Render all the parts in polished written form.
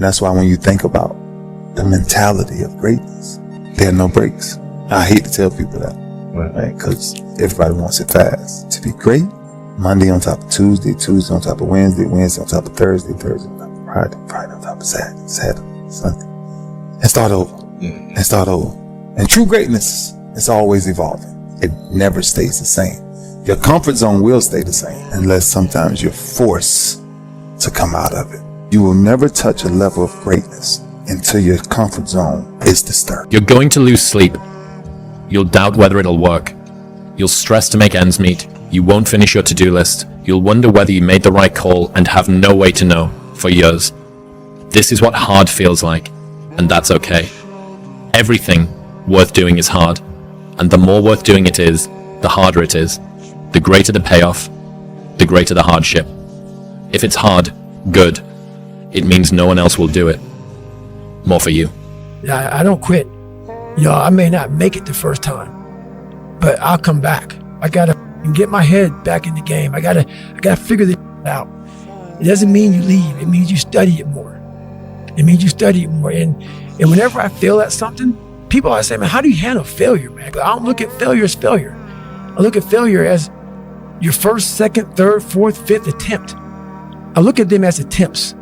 And that's why when you think about the mentality of greatness, there are no breaks. I hate to tell people that, right? Because everybody wants it fast. To be great, Monday on top of Tuesday, Tuesday on top of Wednesday, Wednesday on top of Thursday, Thursday on top of Friday, Friday on top of Saturday, Saturday, Sunday. And start over. And start over. And true greatness is always evolving. It never stays the same. Your comfort zone will stay the same unless sometimes you're forced to come out of it. You will never touch a level of greatness until your comfort zone is disturbed. You're going to lose sleep. You'll doubt whether it'll work. You'll stress to make ends meet. You won't finish your to-do list. You'll wonder whether you made the right call and have no way to know for years. This is what hard feels like, and that's okay. Everything worth doing is hard, and the more worth doing it is, the harder it is. The greater the payoff, the greater the hardship. If it's hard, good. It means no one else will do it. More for you. I don't quit. I may not make it the first time, but I'll come back. I gotta get my head back in the game. I gotta figure this out. It doesn't mean you leave. It means you study it more. And whenever I fail at something, people always say, man, how do you handle failure, man? But I don't look at failure as failure. I look at failure as your first, second, third, fourth, fifth attempt. I look at them as attempts.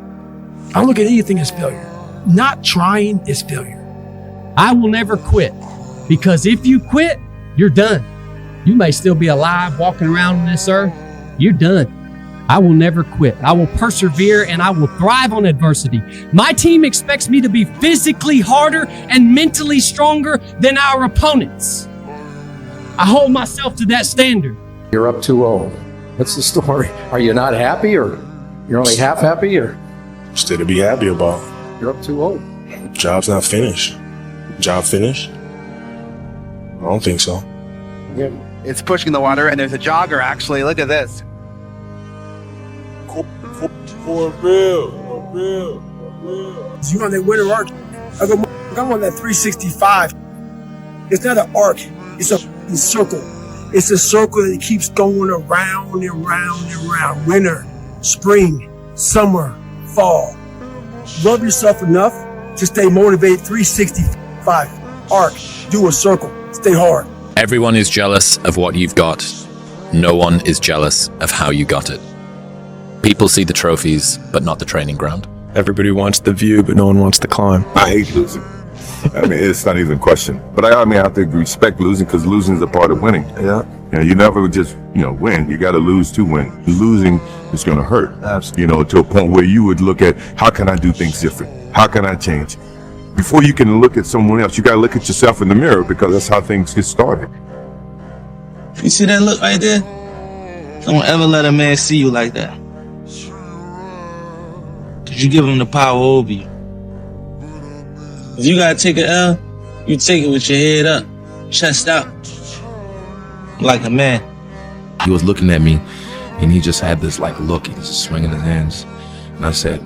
I don't look at anything as failure. Not trying is failure. I will never quit, because if you quit, you're done. You may still be alive walking around on this earth. You're done. I will never quit. I will persevere and I will thrive on adversity. My team expects me to be physically harder and mentally stronger than our opponents. I hold myself to that standard. You're up 2-0. What's the story? Are you not happy, or you're only half happy, or? Still to be happy about. You're up 2-0. Job's not finished. Job finished? I don't think so. Yeah. It's pushing the water, and there's a jogger actually. Look at this. For real. You on that winter arc? I'm on that 365. It's not an arc. It's a circle. It's a circle that keeps going around and round and round. Winter, spring, summer, fall. Love yourself enough to stay motivated. 365 arc. Do a circle. Stay hard. Everyone is jealous of what you've got. No one is jealous of how you got it. People see the trophies, but not the training ground. Everybody wants the view, but no one wants the climb. I hate losing. I mean, it's not even a question. But I have to respect losing, because losing is a part of winning. Yeah. You never just, win. You got to lose to win. Losing is going to hurt. Absolutely. To a point where you would look at, how can I do things different? How can I change? Before you can look at someone else, you got to look at yourself in the mirror, because that's how things get started. You see that look right there? Don't ever let a man see you like that. Cause you give him the power over you. If you gotta take an L, you take it with your head up, chest out, like a man. He was looking at me, and he just had this look. He was just swinging his hands, and I said,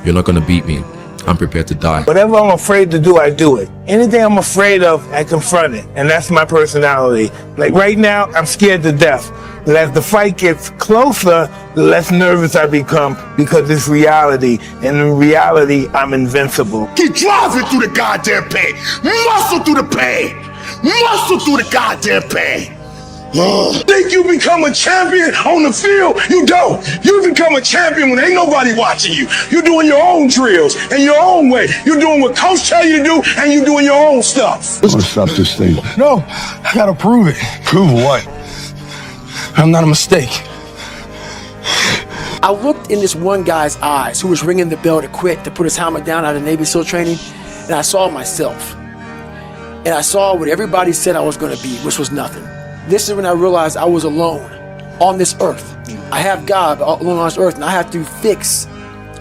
"You're not gonna beat me. I'm prepared to die." Whatever I'm afraid to do, I do it. Anything I'm afraid of, I confront it. And that's my personality. Like right now, I'm scared to death. But as the fight gets closer, the less nervous I become, because it's reality. And in reality, I'm invincible. Keep driving through the goddamn pain. Muscle through the pain. Muscle through the goddamn pain. Think you become a champion on the field? You don't. You become a champion when ain't nobody watching you. You're doing your own drills in your own way. You're doing what coach tell you to do, and you're doing your own stuff. Let's stop this thing. No, I gotta prove it. Prove what? I'm not a mistake. I looked in this one guy's eyes who was ringing the bell to quit, to put his helmet down out of Navy SEAL training, and I saw myself. And I saw what everybody said I was going to be, which was nothing. This is when I realized I was alone on this earth. I have God alone on this earth, and I have to fix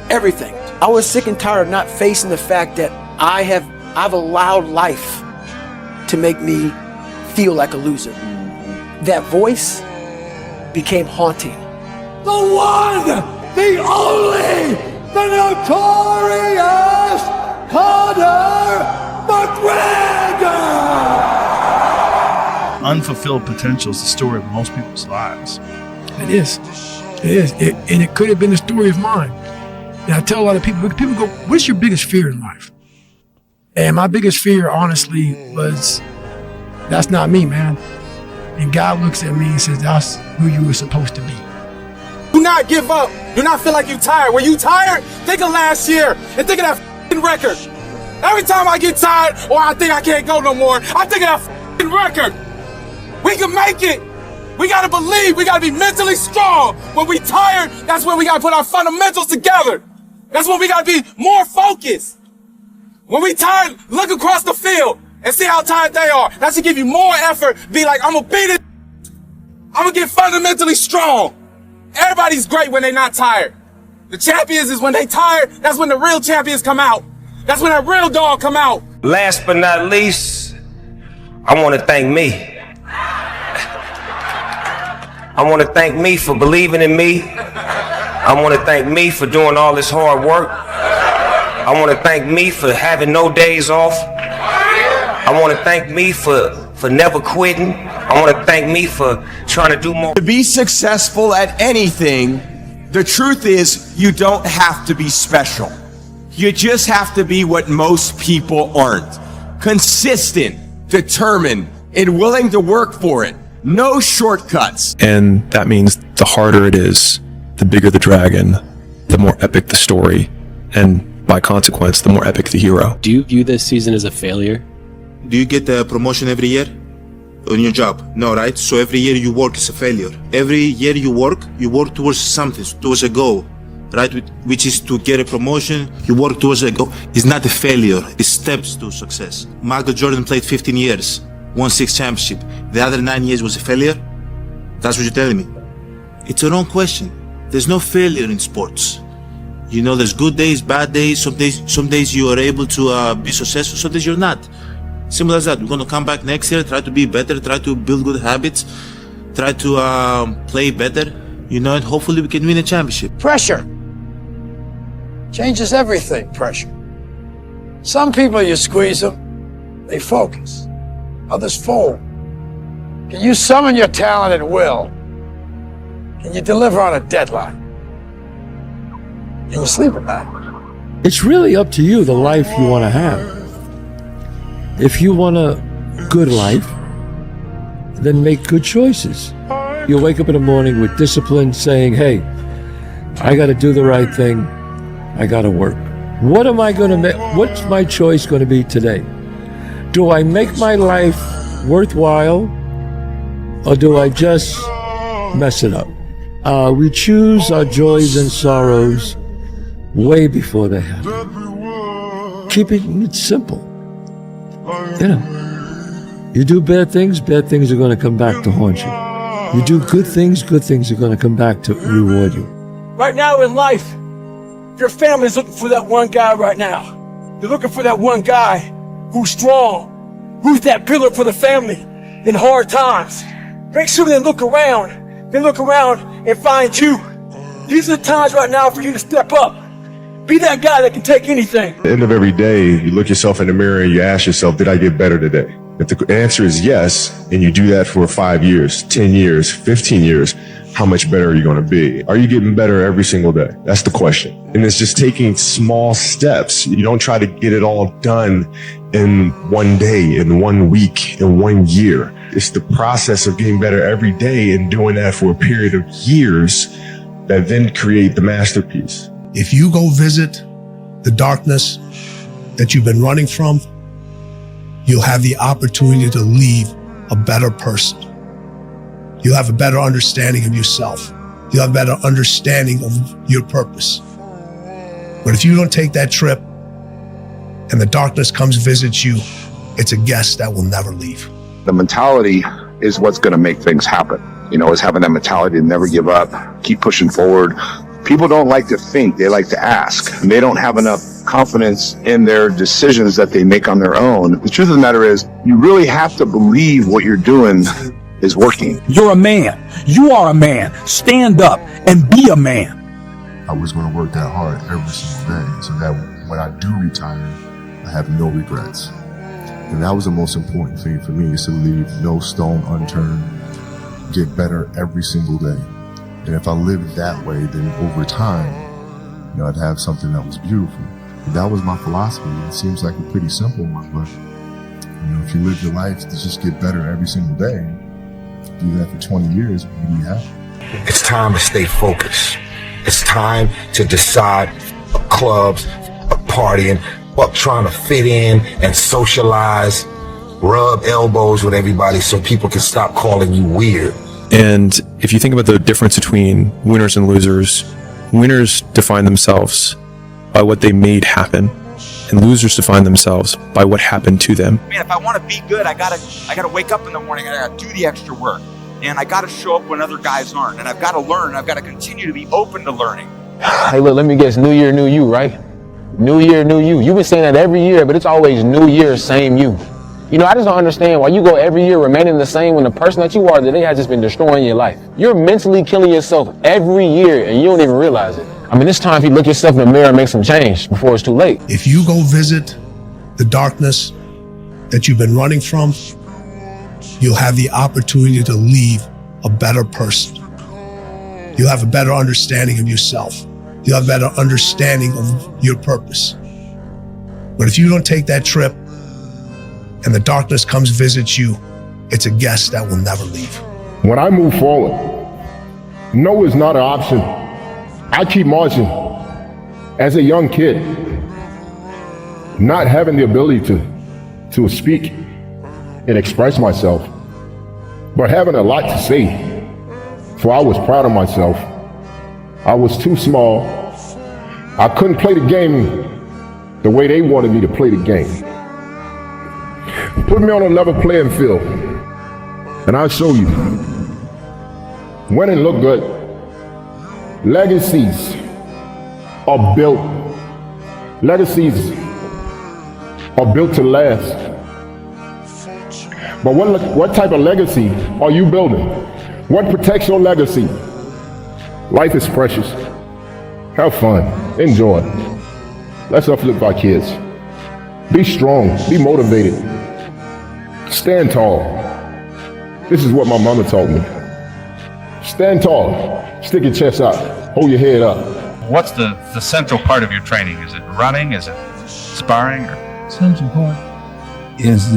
everything. I was sick and tired of not facing the fact that I've allowed life to make me feel like a loser. That voice became haunting. The one, the only, the notorious Conor McGregor! Unfulfilled potential is the story of most people's lives. It is. And it could have been the story of mine. And I tell a lot of people go, what's your biggest fear in life? And my biggest fear, honestly, was, that's not me, man. And God looks at me and says, that's who you were supposed to be. Do not give up. Do not feel like you're tired. When you tired, think of last year and think of that f***ing record. Every time I get tired or I think I can't go no more, I think of that f***ing record. We can make it. We gotta believe. We gotta be mentally strong. When we tired, that's when we gotta put our fundamentals together. That's when we gotta be more focused. When we tired, look across the field and see how tired they are. That should give you more effort. Be like, I'm gonna beat it. I'm gonna get fundamentally strong. Everybody's great when they're not tired. The champions is when they tired. That's when the real champions come out. That's when that real dog come out. Last but not least, I want to thank me. I want to thank me for believing in me. I want to thank me for doing all this hard work. I want to thank me for having no days off. I want to thank me for never quitting. I want to thank me for trying to do more. To be successful at anything, the truth is you don't have to be special. You just have to be what most people aren't. Consistent, determined, and willing to work for it. No shortcuts. And that means the harder it is, the bigger the dragon, the more epic the story, and by consequence, the more epic the hero. Do you view this season as a failure? Do you get a promotion every year on your job? No, right? So every year you work is a failure. Every year you work towards something, towards a goal, right? Which is to get a promotion. You work towards a goal. It's not a failure. It's steps to success. Michael Jordan played 15 years, won 6 championships. The other 9 years was a failure? That's what you're telling me. It's a wrong question. There's no failure in sports. You know, there's good days, bad days. Some days you are able to be successful. Some days you're not. Simple as that. We're going to come back next year, try to be better, try to build good habits, try to play better, you know, and hopefully we can win a championship. Pressure changes everything, pressure. Some people, you squeeze them, they focus. Others fold. Can you summon your talent at will? Can you deliver on a deadline? Can you sleep at night? It's really up to you, the life you want to have. If you want a good life, then make good choices. You wake up in the morning with discipline saying, hey, I got to do the right thing. I got to work. What am I going to make? What's my choice going to be today? Do I make my life worthwhile or do I just mess it up? We choose our joys and sorrows way before they happen. Keeping it simple. You know, you do bad things are going to come back to haunt you. You do good things are going to come back to reward you. Right now in life, your family's looking for that one guy right now. They're looking for that one guy who's strong, who's that pillar for the family in hard times. Make sure they look around and find you. These are the times right now for you to step up. Be that guy that can take anything. At the end of every day, you look yourself in the mirror and you ask yourself, did I get better today? If the answer is yes, and you do that for 5 years, 10 years, 15 years, how much better are you going to be? Are you getting better every single day? That's the question. And it's just taking small steps. You don't try to get it all done in one day, in 1 week, in 1 year. It's the process of getting better every day and doing that for a period of years that then create the masterpiece. If you go visit the darkness that you've been running from, you'll have the opportunity to leave a better person. You'll have a better understanding of yourself. You'll have a better understanding of your purpose. But if you don't take that trip and the darkness comes visit you, it's a guest that will never leave. The mentality is what's going to make things happen. You know, is having that mentality to never give up, keep pushing forward. People don't like to think, they like to ask. And they don't have enough confidence in their decisions that they make on their own. The truth of the matter is, you really have to believe what you're doing is working. You're a man. You are a man. Stand up and be a man. I was going to work that hard every single day so that when I do retire, I have no regrets. And that was the most important thing for me, is to leave no stone unturned, get better every single day. And if I live that way, then over time, You know, I'd have something that was beautiful. And that was my philosophy. It seems like a pretty simple one, but you know, if you live your life to just get better every single day, do that for 20 years, what do you have? It's time to stay focused. It's time to decide clubs, partying, trying to fit in and socialize, rub elbows with everybody so people can stop calling you weird. And if you think about the difference between winners and losers, winners define themselves by what they made happen, and losers define themselves by what happened to them. Man, if I want to be good, I gotta wake up in the morning, I gotta do the extra work. And I gotta show up when other guys aren't. And I've gotta learn, I've gotta continue to be open to learning. Hey, look, let me guess, new year, new you, right? New year, new you. You've been saying that every year, but it's always new year, same you. You know, I just don't understand why you go every year remaining the same when the person that you are today has just been destroying your life. You're mentally killing yourself every year and you don't even realize it. I mean, it's time for you to look yourself in the mirror and make some change before it's too late. If you go visit the darkness that you've been running from, you'll have the opportunity to leave a better person. You'll have a better understanding of yourself. You'll have a better understanding of your purpose. But if you don't take that trip and the darkness comes visit you, it's a guest that will never leave. When I move forward, no is not an option. I keep marching. As a young kid, not having the ability to speak and express myself, but having a lot to say. So I was proud of myself. I was too small. I couldn't play the game the way they wanted me to play the game. Put me on a level playing field, and I'll show you. Win and look good. Legacies are built. Legacies are built to last. But what type of legacy are you building? What protects your legacy? Life is precious. Have fun. Enjoy. Let's uplift our kids. Be strong. Be motivated. Stand tall. This is what my mama taught me. Stand tall. Stick your chest out. Hold your head up. What's the central part of your training? Is it running? Is it sparring? Central part is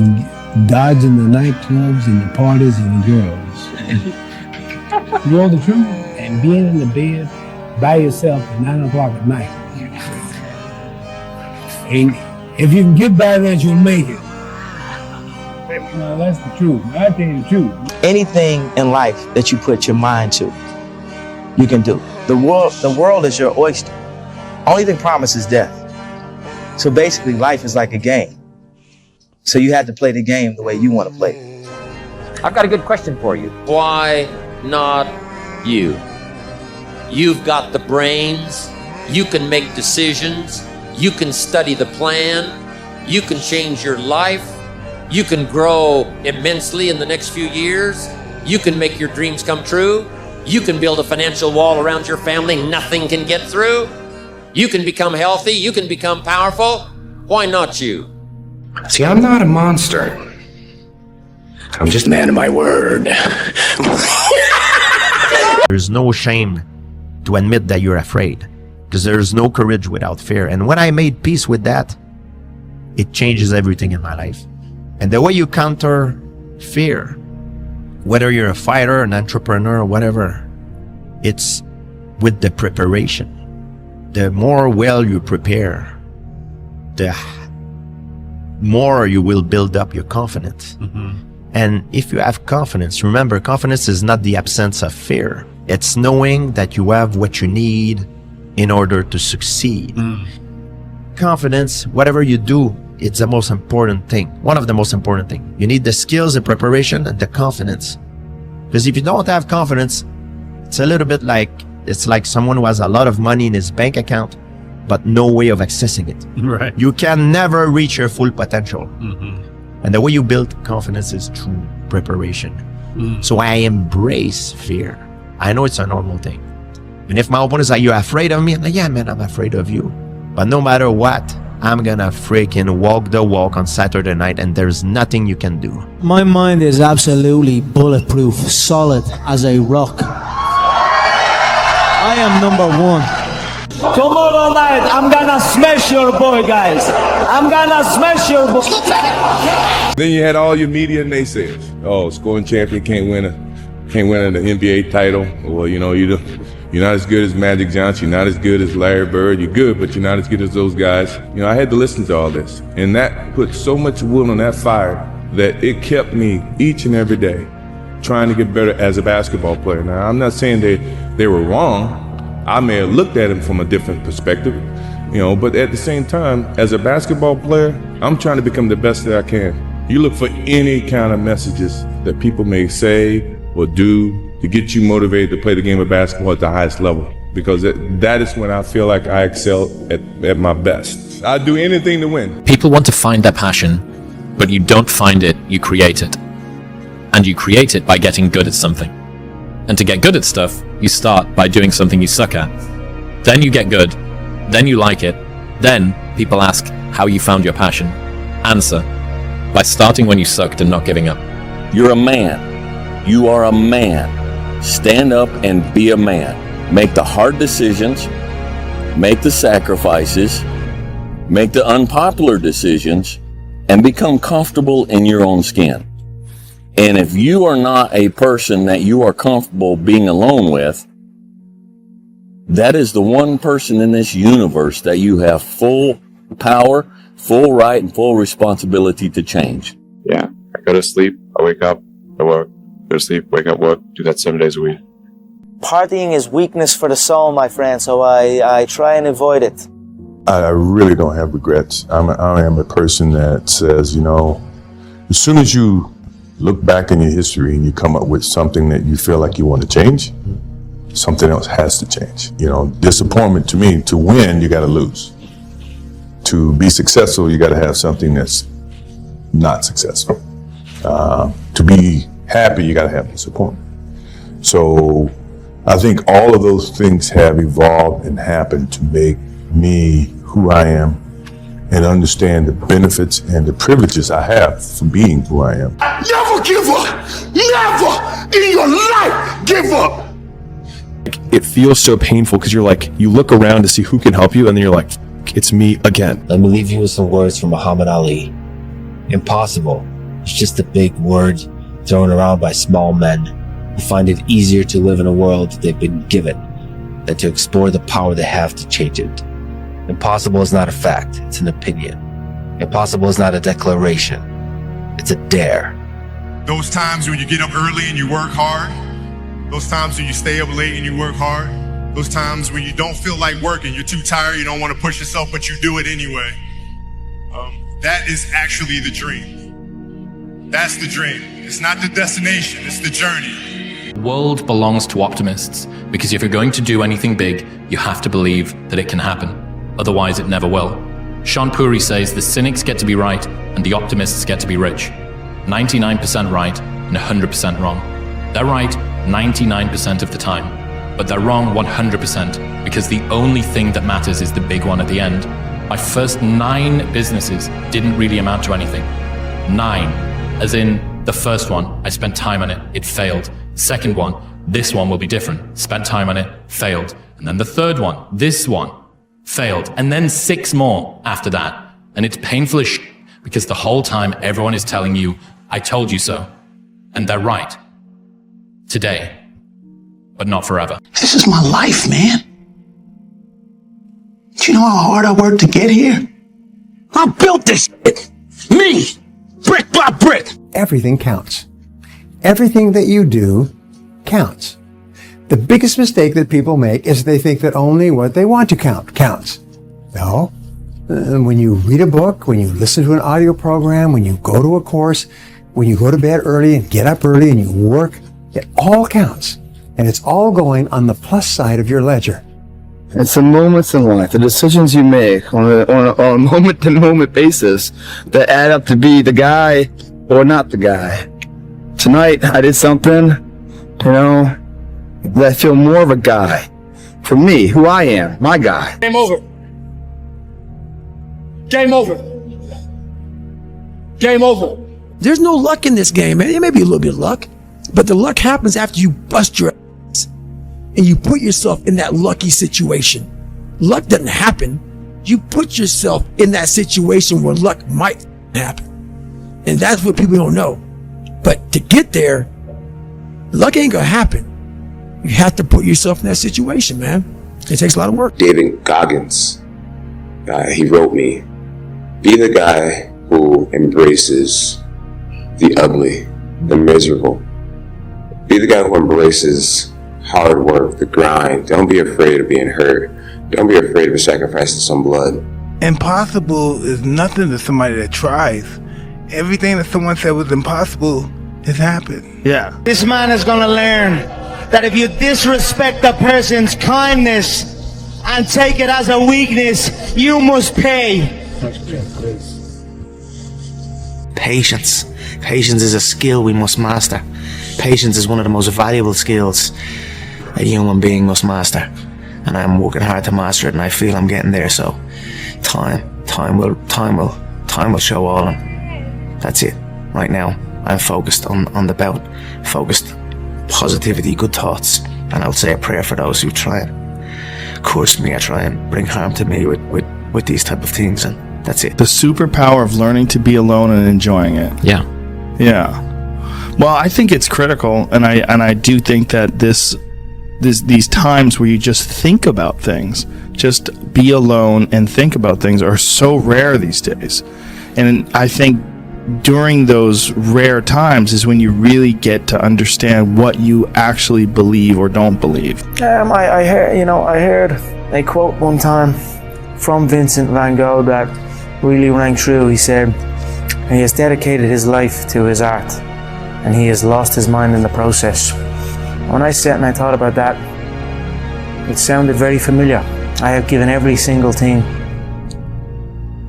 dodging the nightclubs and the parties and the girls. You know the truth? And being in the bed by yourself at 9 o'clock at night. And if you can get by that, you'll make it. No, that's the truth. I tell you the truth. Anything in life that you put your mind to, you can do. The world is your oyster. Only thing promised is death. So basically, life is like a game. So you have to play the game the way you want to play it. I've got a good question for you. Why not you? You've got the brains. You can make decisions. You can study the plan. You can change your life. You can grow immensely in the next few years. You can make your dreams come true. You can build a financial wall around your family nothing can get through. You can become healthy. You can become powerful. Why not you? See, I'm not a monster. I'm just a man of my word. There's no shame to admit that you're afraid, because there's no courage without fear. And when I made peace with that, it changes everything in my life. And the way you counter fear, whether you're a fighter, an entrepreneur, or whatever, it's with the preparation. The more well you prepare, the more you will build up your confidence. And if you have confidence, remember, confidence is not the absence of fear. It's knowing that you have what you need in order to succeed. Confidence, whatever you do, it's the most important thing. One of the most important things. You need the skills, the preparation, and the confidence. Because if you don't have confidence, it's a little bit like, it's like someone who has a lot of money in his bank account, but no way of accessing it. Right. You can never reach your full potential. And the way you build confidence is through preparation. So I embrace fear. I know it's a normal thing. And if my opponent's like, you're afraid of me? I'm like, yeah, man, I'm afraid of you. But no matter what, I'm gonna freaking walk the walk on Saturday night, and there's nothing you can do. My mind is absolutely bulletproof, solid as a rock. I am number one. Tomorrow night, I'm gonna smash your boy, guys. I'm gonna smash your boy. Then you had all your media naysayers. Oh, scoring champion can't win an NBA title. Well, you know, you're not as good as Magic Johnson. You're not as good as Larry Bird. You're good, but you're not as good as those guys. You know, I had to listen to all this, and that put so much wood on that fire that it kept me each and every day trying to get better as a basketball player. Now, I'm not saying they were wrong. I may have looked at them from a different perspective, you know, but at the same time, as a basketball player, I'm trying to become the best that I can. You look for any kind of messages that people may say or do to get you motivated to play the game of basketball at the highest level, because that is when I feel like I excel at my best. I'd do anything to win. People want to find their passion, but you don't find it, you create it. And you create it by getting good at something. And to get good at stuff, you start by doing something you suck at. Then you get good. Then you like it. Then people ask how you found your passion. Answer: by starting when you sucked and not giving up. You're a man. You are a man. Stand up and be a man. Make the hard decisions. Make the sacrifices. Make the unpopular decisions. And become comfortable in your own skin. And if you are not a person that you are comfortable being alone with, that is the one person in this universe that you have full power, full right, and full responsibility to change. Yeah. I go to sleep, I wake up, I work, go to sleep, wake up, work, do that 7 days a week. Partying is weakness for the soul, my friend, so I try and avoid it. I really don't have regrets. I am a person that says, you know, as soon as you look back in your history and you come up with something that you feel like you want to change, something else has to change. You know, disappointment to me, to win, you got to lose. To be successful, you got to have something that's not successful. To be happy, you got to have disappointment. So I think all of those things have evolved and happened to make me who I am and understand the benefits and the privileges I have for being who I am. Never give up! Never in your life give up! It feels so painful because you're like, you look around to see who can help you, and then you're like, it's me again. Let me leave you with some words from Muhammad Ali. Impossible. It's just a big word thrown around by small men who find it easier to live in a world they've been given than to explore the power they have to change it. Impossible is not a fact, it's an opinion. Impossible is not a declaration, it's a dare. Those times when you get up early and you work hard, those times when you stay up late and you work hard, those times when you don't feel like working, you're too tired, you don't want to push yourself, but you do it anyway. That is actually the dream. That's the dream. It's not the destination, it's the journey. The world belongs to optimists, because if you're going to do anything big, you have to believe that it can happen. Otherwise, it never will. Sean Puri says the cynics get to be right and the optimists get to be rich. 99% right and 100% wrong. They're right 99% of the time, but they're wrong 100% because the only thing that matters is the big one at the end. My first 9 businesses didn't really amount to anything. 9, as in the first one, I spent time on it, it failed. Second one, this one will be different. Spent time on it, failed. And then the third one, this one, failed. And then 6 more after that. And it's painful as shit because the whole time everyone is telling you, I told you so. And they're right. Today. But not forever. This is my life, man. Do you know how hard I worked to get here? I built this shit. Me. Brick by brick. Everything counts. Everything that you do counts. The biggest mistake that people make is they think that only what they want to count counts. No. When you read a book, when you listen to an audio program, when you go to a course, when you go to bed early and get up early and you work, it all counts. And it's all going on the plus side of your ledger. It's the moments in life, the decisions you make on a moment-to-moment basis that add up to be the guy or not the guy. Tonight, I did something, that I feel more of a guy. For me, who I am, my guy. Game over. Game over. Game over. There's no luck in this game, man. It may be a little bit of luck, but the luck happens after you bust your ass and you put yourself in that lucky situation. luck doesn't happen. You put yourself in that situation where luck might happen. And that's what people don't know. But to get there, luck ain't gonna happen. You have to put yourself in that situation, man. It takes a lot of work. David Goggins, he wrote me, be the guy who embraces the ugly, the miserable. Be the guy who embraces hard work, the grind. Don't be afraid of being hurt. Don't be afraid of sacrificing some blood. Impossible is nothing to somebody that tries. Everything that someone said was impossible has happened. Yeah. This man is gonna learn that if you disrespect a person's kindness and take it as a weakness, you must pay. Patience. Patience is a skill we must master. Patience is one of the most valuable skills a human being must master. And I'm working hard to master it, and I feel I'm getting there. So time will show all. And that's it. Right now, I'm focused on the bout, focused positivity, good thoughts, and I'll say a prayer for those who try and curse me or try and bring harm to me with these type of things, and that's it. The superpower of learning to be alone and enjoying it. Yeah. Well, I think it's critical, and I do think that these times where you just think about things, just be alone and think about things, are so rare these days. And I think during those rare times is when you really get to understand what you actually believe or don't believe. I heard a quote one time from Vincent van Gogh that really rang true. He said, he has dedicated his life to his art, and he has lost his mind in the process. When I sat and I thought about that, it sounded very familiar. I have given every single thing,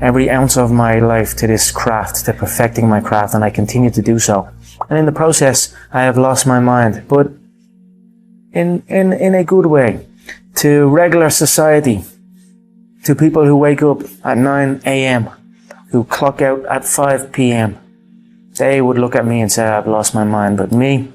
every ounce of my life to this craft, to perfecting my craft, and I continue to do so. And in the process, I have lost my mind, but in a good way, to regular society, to people who wake up at 9 a.m., who clock out at 5 p.m. They would look at me and say, I've lost my mind, but me,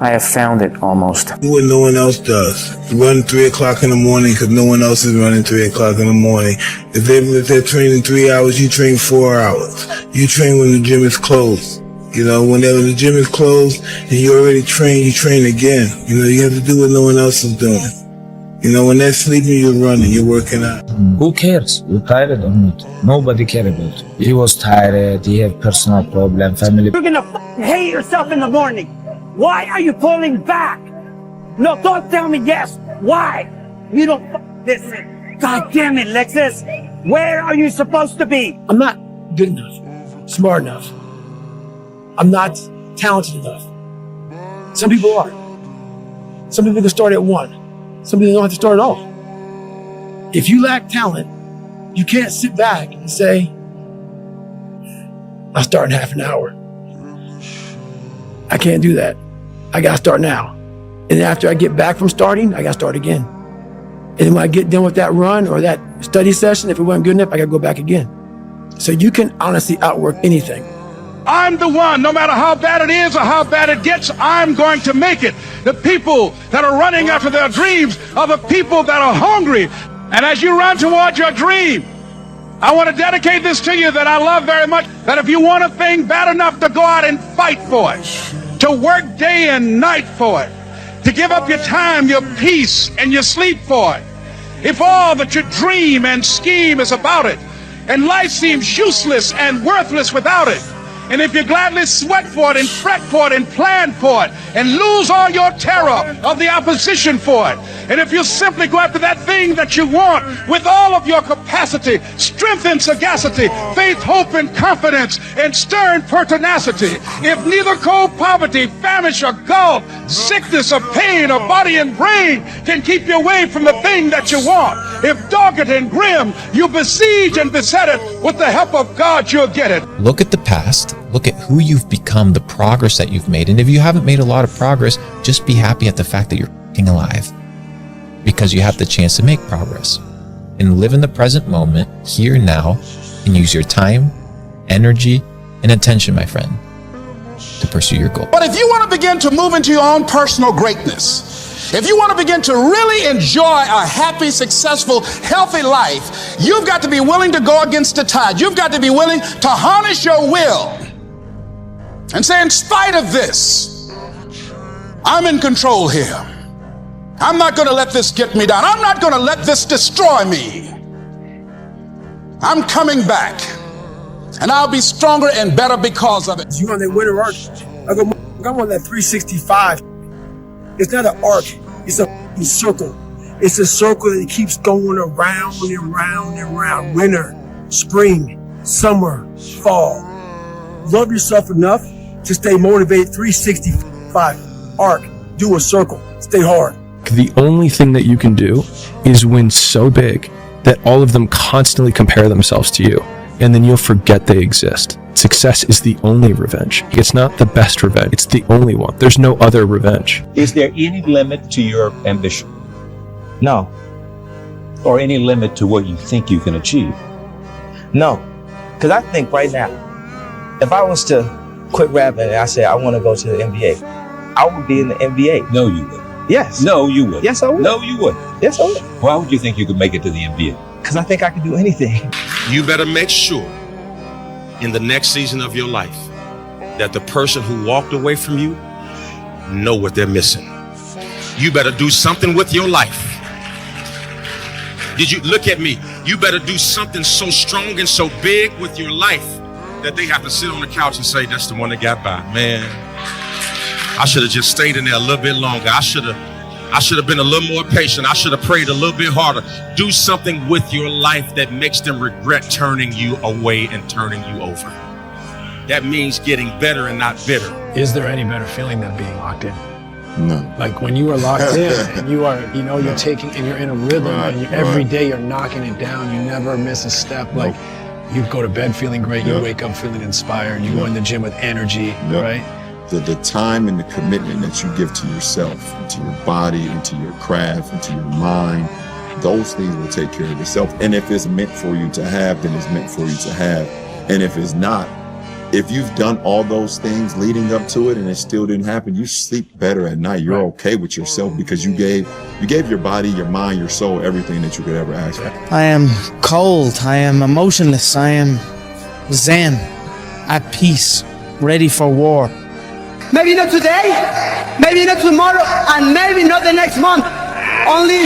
I have found it almost. Do what no one else does. Run 3 o'clock in the morning because no one else is running 3 o'clock in the morning. If they're training 3 hours, you train 4 hours. You train when the gym is closed. You know, when the gym is closed and you already trained, you train again. You know, you have to do what no one else is doing. You know, when they're sleeping, you're running, you're working out. Who cares? You're tired or not? Nobody cares about it. He was tired, he had personal problem, family. You're gonna hate yourself in the morning. Why are you pulling back? No, don't tell me yes. Why? You don't listen. God damn it, Lexus. Where are you supposed to be? I'm not good enough, smart enough. I'm not talented enough. Some people are. Some people can start at 1. Some people don't have to start at all. If you lack talent, you can't sit back and say, I'll start in half an hour. I can't do that. I gotta start now. And after I get back from starting, I gotta start again. And then when I get done with that run or that study session, if it wasn't good enough, I gotta go back again. So you can honestly outwork anything. I'm the one, no matter how bad it is or how bad it gets, I'm going to make it. The people that are running after their dreams are the people that are hungry. And as you run towards your dream, I want to dedicate this to you that I love very much, that if you want a thing bad enough to go out and fight for it, to work day and night for it, to give up your time, your peace, and your sleep for it, if all that you dream and scheme is about it, and life seems useless and worthless without it, and if you gladly sweat for it and fret for it and plan for it and lose all your terror of the opposition for it, and if you simply go after that thing that you want with all of your capacity, strength and sagacity, faith, hope and confidence, and stern pertinacity, if neither cold poverty, famish or gulf, sickness or pain or body and brain can keep you away from the thing that you want, if dogged and grim, you besiege and beset it, with the help of God you'll get it. Look at the past. Look at who you've become, the progress that you've made. And if you haven't made a lot of progress, just be happy at the fact that you're alive, because you have the chance to make progress. And live in the present moment, here now, and use your time, energy, and attention, my friend, to pursue your goal. But if you want to begin to move into your own personal greatness, If you want to begin to really enjoy a happy, successful, healthy life, you've got to be willing to go against the tide. You've got to be willing to harness your will and say, in spite of this, I'm in control here. I'm not going to let this get me down. I'm not going to let this destroy me. I'm coming back, and I'll be stronger and better because of it. You on that winter arc? I'm on that 365. It's not an arc. It's a circle. It's a circle that keeps going around and round and round. Winter, spring, summer, fall. Love yourself enough to stay motivated. 365 arc. Do a circle. Stay hard. The only thing that you can do is win so big that all of them constantly compare themselves to you, and then you'll forget they exist. Success is the only revenge. It's not the best revenge. It's the only one. There's no other revenge. Is there any limit to your ambition? No. Or any limit to what you think you can achieve? No. Because I think right now, if I was to quit rapping and I said I want to go to the NBA, I would be in the NBA. No, you would. Yes. No, you would. Yes, I would. No, you would. Yes, I would. Why would you think you could make it to the NBA? Because I think I can do anything. You better make sure in the next season of your life that the person who walked away from you know what they're missing. You better do something with your life. Did you look at me? You better do something so strong and so big with your life that they have to sit on the couch and say, that's the one that got by. Man, I should have just stayed in there a little bit longer. I should have been a little more patient. I should have prayed a little bit harder. Do something with your life that makes them regret turning you away and turning you over. That means getting better and not bitter. Is there any better feeling than being locked in? No. Like when you are locked in and you are, you know, you're taking and you're in a rhythm and every day you're knocking it down. You never miss a step. Like you go to bed feeling great. You wake up feeling inspired. You go in the gym with energy, right? The time and the commitment that you give to yourself, and to your body, and to your craft, and to your mind, those things will take care of itself. And if it's meant for you to have, then it's meant for you to have. And if it's not, if you've done all those things leading up to it and it still didn't happen, you sleep better at night. You're okay with yourself because you gave your body, your mind, your soul, everything that you could ever ask for. I am cold. I am emotionless. I am zen, at peace, ready for war. Maybe not today, maybe not tomorrow, and maybe not the next month. Only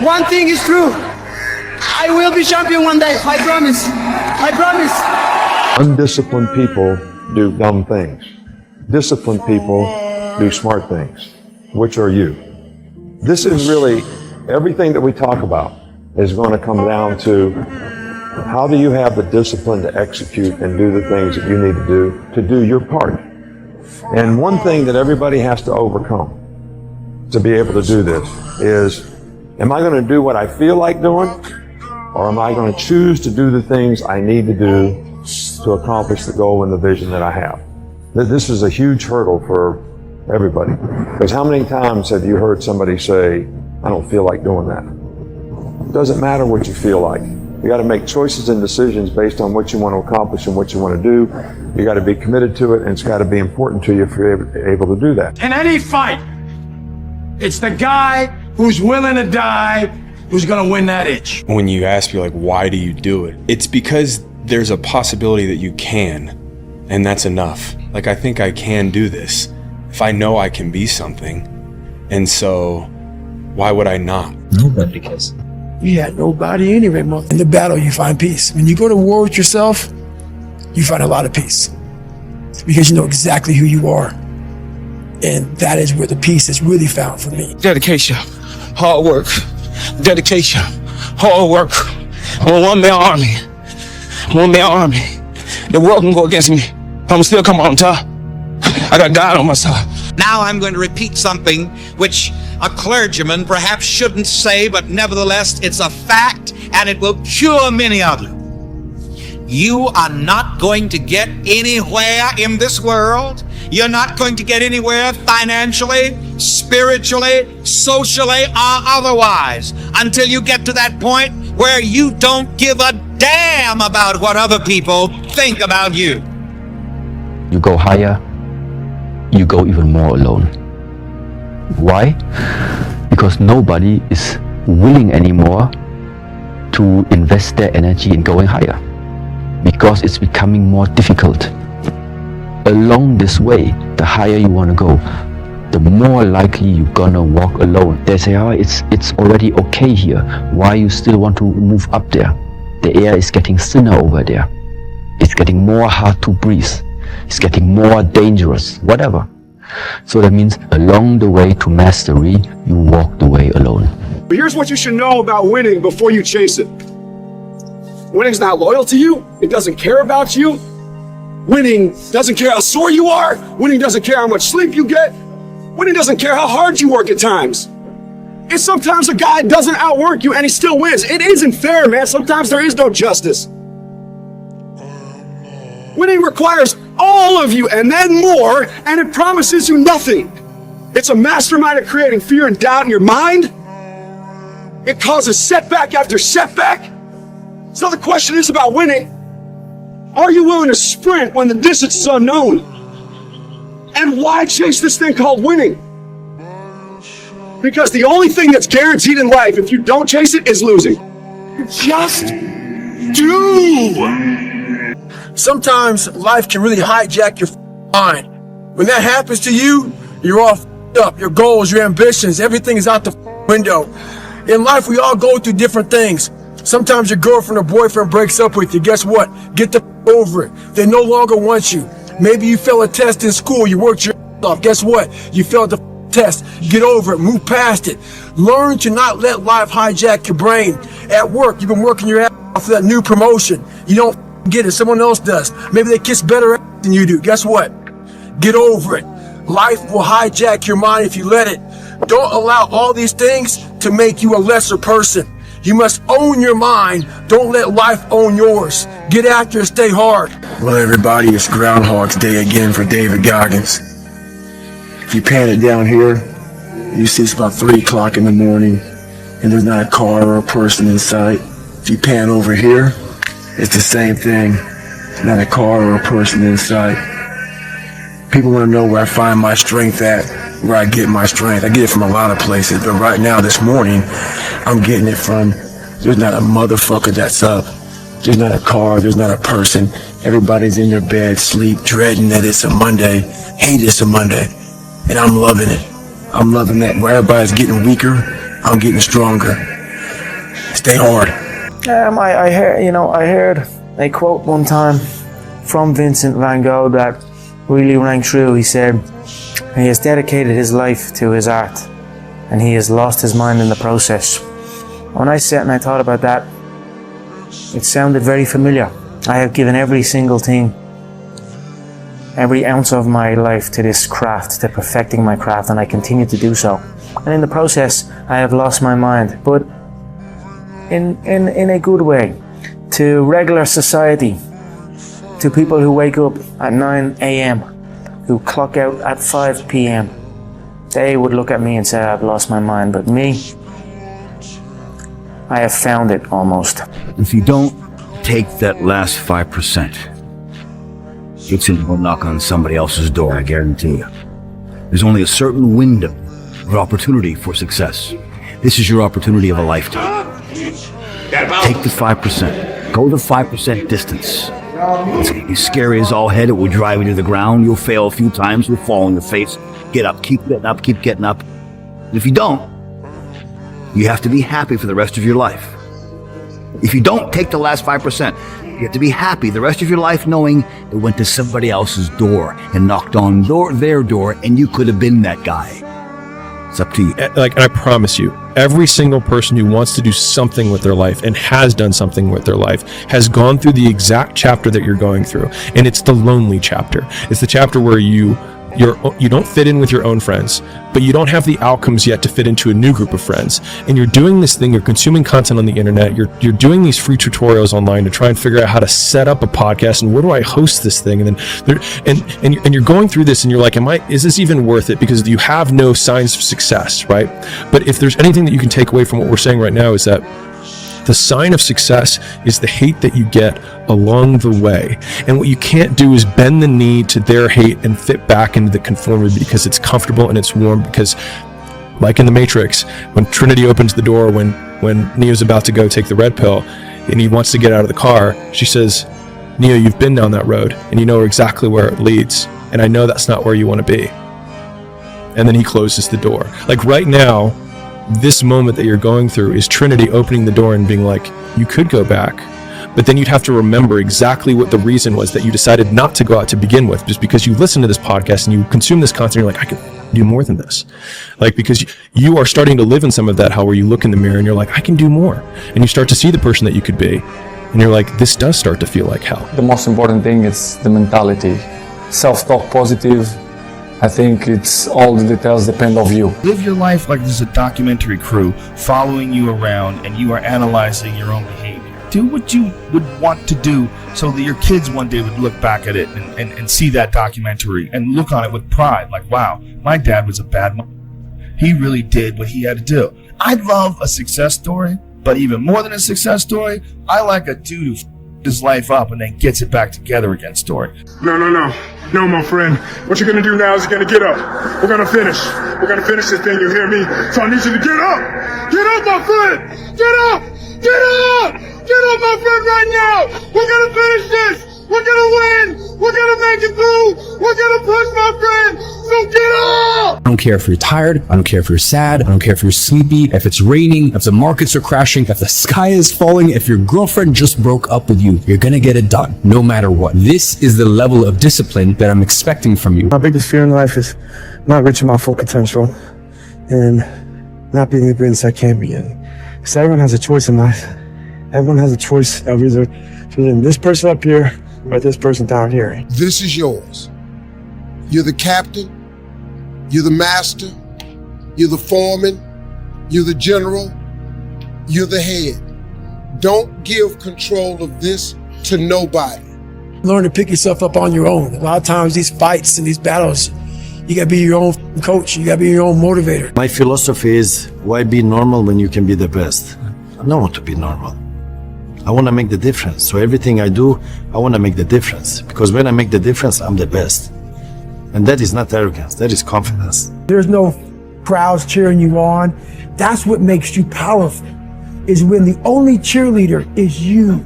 one thing is true. I will be champion one day. I promise. I promise. Undisciplined people do dumb things. Disciplined people do smart things. Which are you? This is really, everything that we talk about is going to come down to how do you have the discipline to execute and do the things that you need to do your part. And one thing that everybody has to overcome to be able to do this is, am I going to do what I feel like doing, or am I going to choose to do the things I need to do to accomplish the goal and the vision that I have? This is a huge hurdle for everybody. Because how many times have you heard somebody say, I don't feel like doing that? It doesn't matter what you feel like. You got to make choices and decisions based on what you want to accomplish and what you want to do. You got to be committed to it, and it's got to be important to you if you're able to do that. In any fight, it's the guy who's willing to die who's going to win that itch. When you ask me, like, why do you do it? It's because there's a possibility that you can, and that's enough. Like, I think I can do this if I know I can be something. And so, why would I not? Nobody cares. You had nobody anyway, man. In the battle, you find peace. When you go to war with yourself, you find a lot of peace. Because you know exactly who you are. And that is where the peace is really found for me. Dedication, hard work, dedication, hard work. I'm a one-man army. The world can go against me. I'm still come on top. I got God on my side. Now I'm going to repeat something which a clergyman perhaps shouldn't say, but nevertheless it's a fact and it will cure many of you. You are not going to get anywhere in this world. You're not going to get anywhere financially, spiritually, socially, or otherwise until you get to that point where you don't give a damn about what other people think about you. You go higher, you go even more alone. Why? Because nobody is willing anymore to invest their energy in going higher, because it's becoming more difficult. Along this way, the higher you want to go, the more likely you're gonna walk alone. They say, oh, it's already okay here. Why you still want to move up there? The air is getting thinner over there. It's getting more hard to breathe. It's getting more dangerous, whatever. So that means along the way to mastery, you walk the way alone. But here's what you should know about winning before you chase it. Winning's not loyal to you. It doesn't care about you. Winning doesn't care how sore you are. Winning doesn't care how much sleep you get. Winning doesn't care how hard you work at times. And sometimes a guy doesn't outwork you and he still wins. It isn't fair, man. Sometimes there is no justice. Winning requires all of you and then more, and it promises you nothing. It's a mastermind at creating fear and doubt in your mind. It causes setback after setback. So the question is about winning. Are you willing to sprint when the distance is unknown? And why chase this thing called winning? Because the only thing that's guaranteed in life, if you don't chase it, is losing. Just do. Sometimes life can really hijack your mind. When that happens to you, you're all up. Your goals, your ambitions, everything is out the window. In life, we all go through different things. Sometimes your girlfriend or boyfriend breaks up with you. Guess what? Get the over it. They no longer want you. Maybe you failed a test in school. You worked your off. Guess what? You failed the test. Get over it. Move past it. Learn to not let life hijack your brain. At work, you've been working your ass off for that new promotion. You don't get it. Someone else does. Maybe they kiss better than you do. Guess what? Get over it. Life will hijack your mind if you let it. Don't allow all these things to make you a lesser person. You must own your mind. Don't let life own yours. Get after it, stay hard. Well, everybody, it's Groundhog's Day again for David Goggins. If you pan it down here, you see it's about 3 o'clock in the morning, and there's not a car or a person in sight. If you pan over here, it's the same thing. Not a car or a person in sight. People want to know where I find my strength at, where I get my strength. I get it from a lot of places, but right now, this morning, I'm getting it from, there's not a motherfucker that's up. There's not a car, there's not a person. Everybody's in their bed, sleep, dreading that it's a Monday, hate it's a Monday. And I'm loving it. I'm loving that. Where everybody's getting weaker, I'm getting stronger. Stay hard. I heard a quote one time from Vincent van Gogh that really rang true. He said, he has dedicated his life to his art, and he has lost his mind in the process. When I sat and I thought about that, it sounded very familiar. I have given every single thing, every ounce of my life to this craft, to perfecting my craft, and I continue to do so. And in the process, I have lost my mind, but in a good way, to regular society, to people who wake up at 9 a.m., who clock out at 5 p.m. They would look at me and say, I've lost my mind, but me, I have found it almost. If you don't take that last 5%, it's going to go knock on somebody else's door, I guarantee you. There's only a certain window of opportunity for success. This is your opportunity of a lifetime. Take the 5%. Go the 5% distance. It's going to be scary as all head. It will drive you to the ground. You'll fail a few times. You'll fall on your face. Get up. Keep getting up. Keep getting up. And if you don't, you have to be happy for the rest of your life. If you don't take the last 5%, you have to be happy the rest of your life knowing it went to somebody else's door and knocked on their door, and you could have been that guy. It's up to you. Like, I promise you, every single person who wants to do something with their life and has done something with their life has gone through the exact chapter that you're going through. And it's the lonely chapter. It's the chapter where you don't fit in with your own friends, but you don't have the outcomes yet to fit into a new group of friends. And you're doing this thing, you're consuming content on the internet, you're doing these free tutorials online to try and figure out how to set up a podcast and where do I host this thing? And then you're going through this and you're like, is this even worth it? Because you have no signs of success, right? But if there's anything that you can take away from what we're saying right now, is that the sign of success is the hate that you get along the way. And what you can't do is bend the knee to their hate and fit back into the conformity because it's comfortable and it's warm, because Like in the Matrix, when Trinity opens the door, when Neo's about to go take the red pill, and he wants to get out of the car, she says, Neo, you've been down that road, and you know exactly where it leads, and I know that's not where you want to be. And then he closes the door. Like right now, this moment that you're going through is Trinity opening the door and being like, you could go back, but then you'd have to remember exactly what the reason was that you decided not to go out to begin with, just because you listen to this podcast and you consume this content, you're like, I could do more than this. Like, because you are starting to live in some of that hell where you look in the mirror and you're like, I can do more. And you start to see the person that you could be. And you're like, this does start to feel like hell. The most important thing is the mentality. Self-talk positive. I think it's all the details depend on you. Live your life like there's a documentary crew following you around and you are analyzing your own behavior. Do what you would want to do so that your kids one day would look back at it and see that documentary and look on it with pride. Like, wow, my dad was a bad man. He really did what he had to do. I love a success story, but even more than a success story, I like a dude who f***ed his life up and then gets it back together again story. No, my friend. What you're gonna do now is you're gonna get up. We're gonna finish. We're gonna finish this thing, you hear me? So I need you to get up! Get up, my friend! Get up! Get up! Get up, my friend, right now! We're gonna finish this! We're gonna win! We're gonna make it through! We're gonna push, my friend! So get up! I don't care if you're tired. I don't care if you're sad. I don't care if you're sleepy, if it's raining, if the markets are crashing, if the sky is falling, if your girlfriend just broke up with you, you're gonna get it done, no matter what. This is the level of discipline that I'm expecting from you. My biggest fear in life is not reaching my full potential and not being the greatest I can be. So everyone has a choice in life. Everyone has a choice of either choosing this person up here or this person down here. This is yours. You're the captain. You're the master. You're the foreman. You're the general. You're the head. Don't give control of this to nobody. Learn to pick yourself up on your own. A lot of times these fights and these battles, you gotta be your own coach. You gotta be your own motivator. My philosophy is, why be normal when you can be the best? I don't want to be normal. I want to make the difference. So everything I do, I want to make the difference. Because when I make the difference, I'm the best. And that is not arrogance, that is confidence. There's no crowds cheering you on. That's what makes you powerful, is when the only cheerleader is you,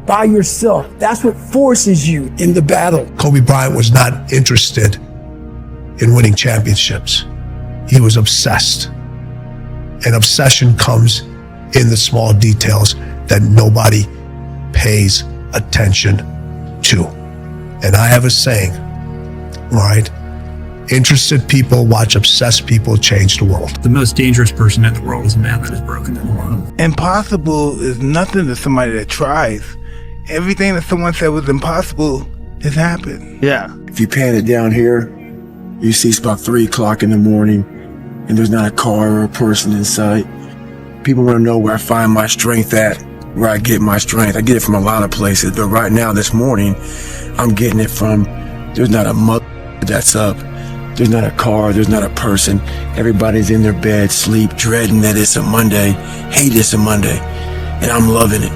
by yourself. That's what forces you in the battle. Kobe Bryant was not interested in winning championships. He was obsessed. And obsession comes in the small details that nobody pays attention to. And I have a saying, all right? Interested people watch obsessed people change the world. The most dangerous person in the world is a man that is broken in the world. Impossible is nothing to somebody that tries. Everything that someone said was impossible has happened. Yeah. If you pan it down here, you see it's about 3 o'clock in the morning and there's not a car or a person in sight. People want to know where I find my strength at, where I get my strength. I get it from a lot of places, but right now, this morning, I'm getting it from, there's not a mother that's up. There's not a car, there's not a person. Everybody's in their bed, sleep, dreading that it's a Monday, hate it's a Monday. And I'm loving it.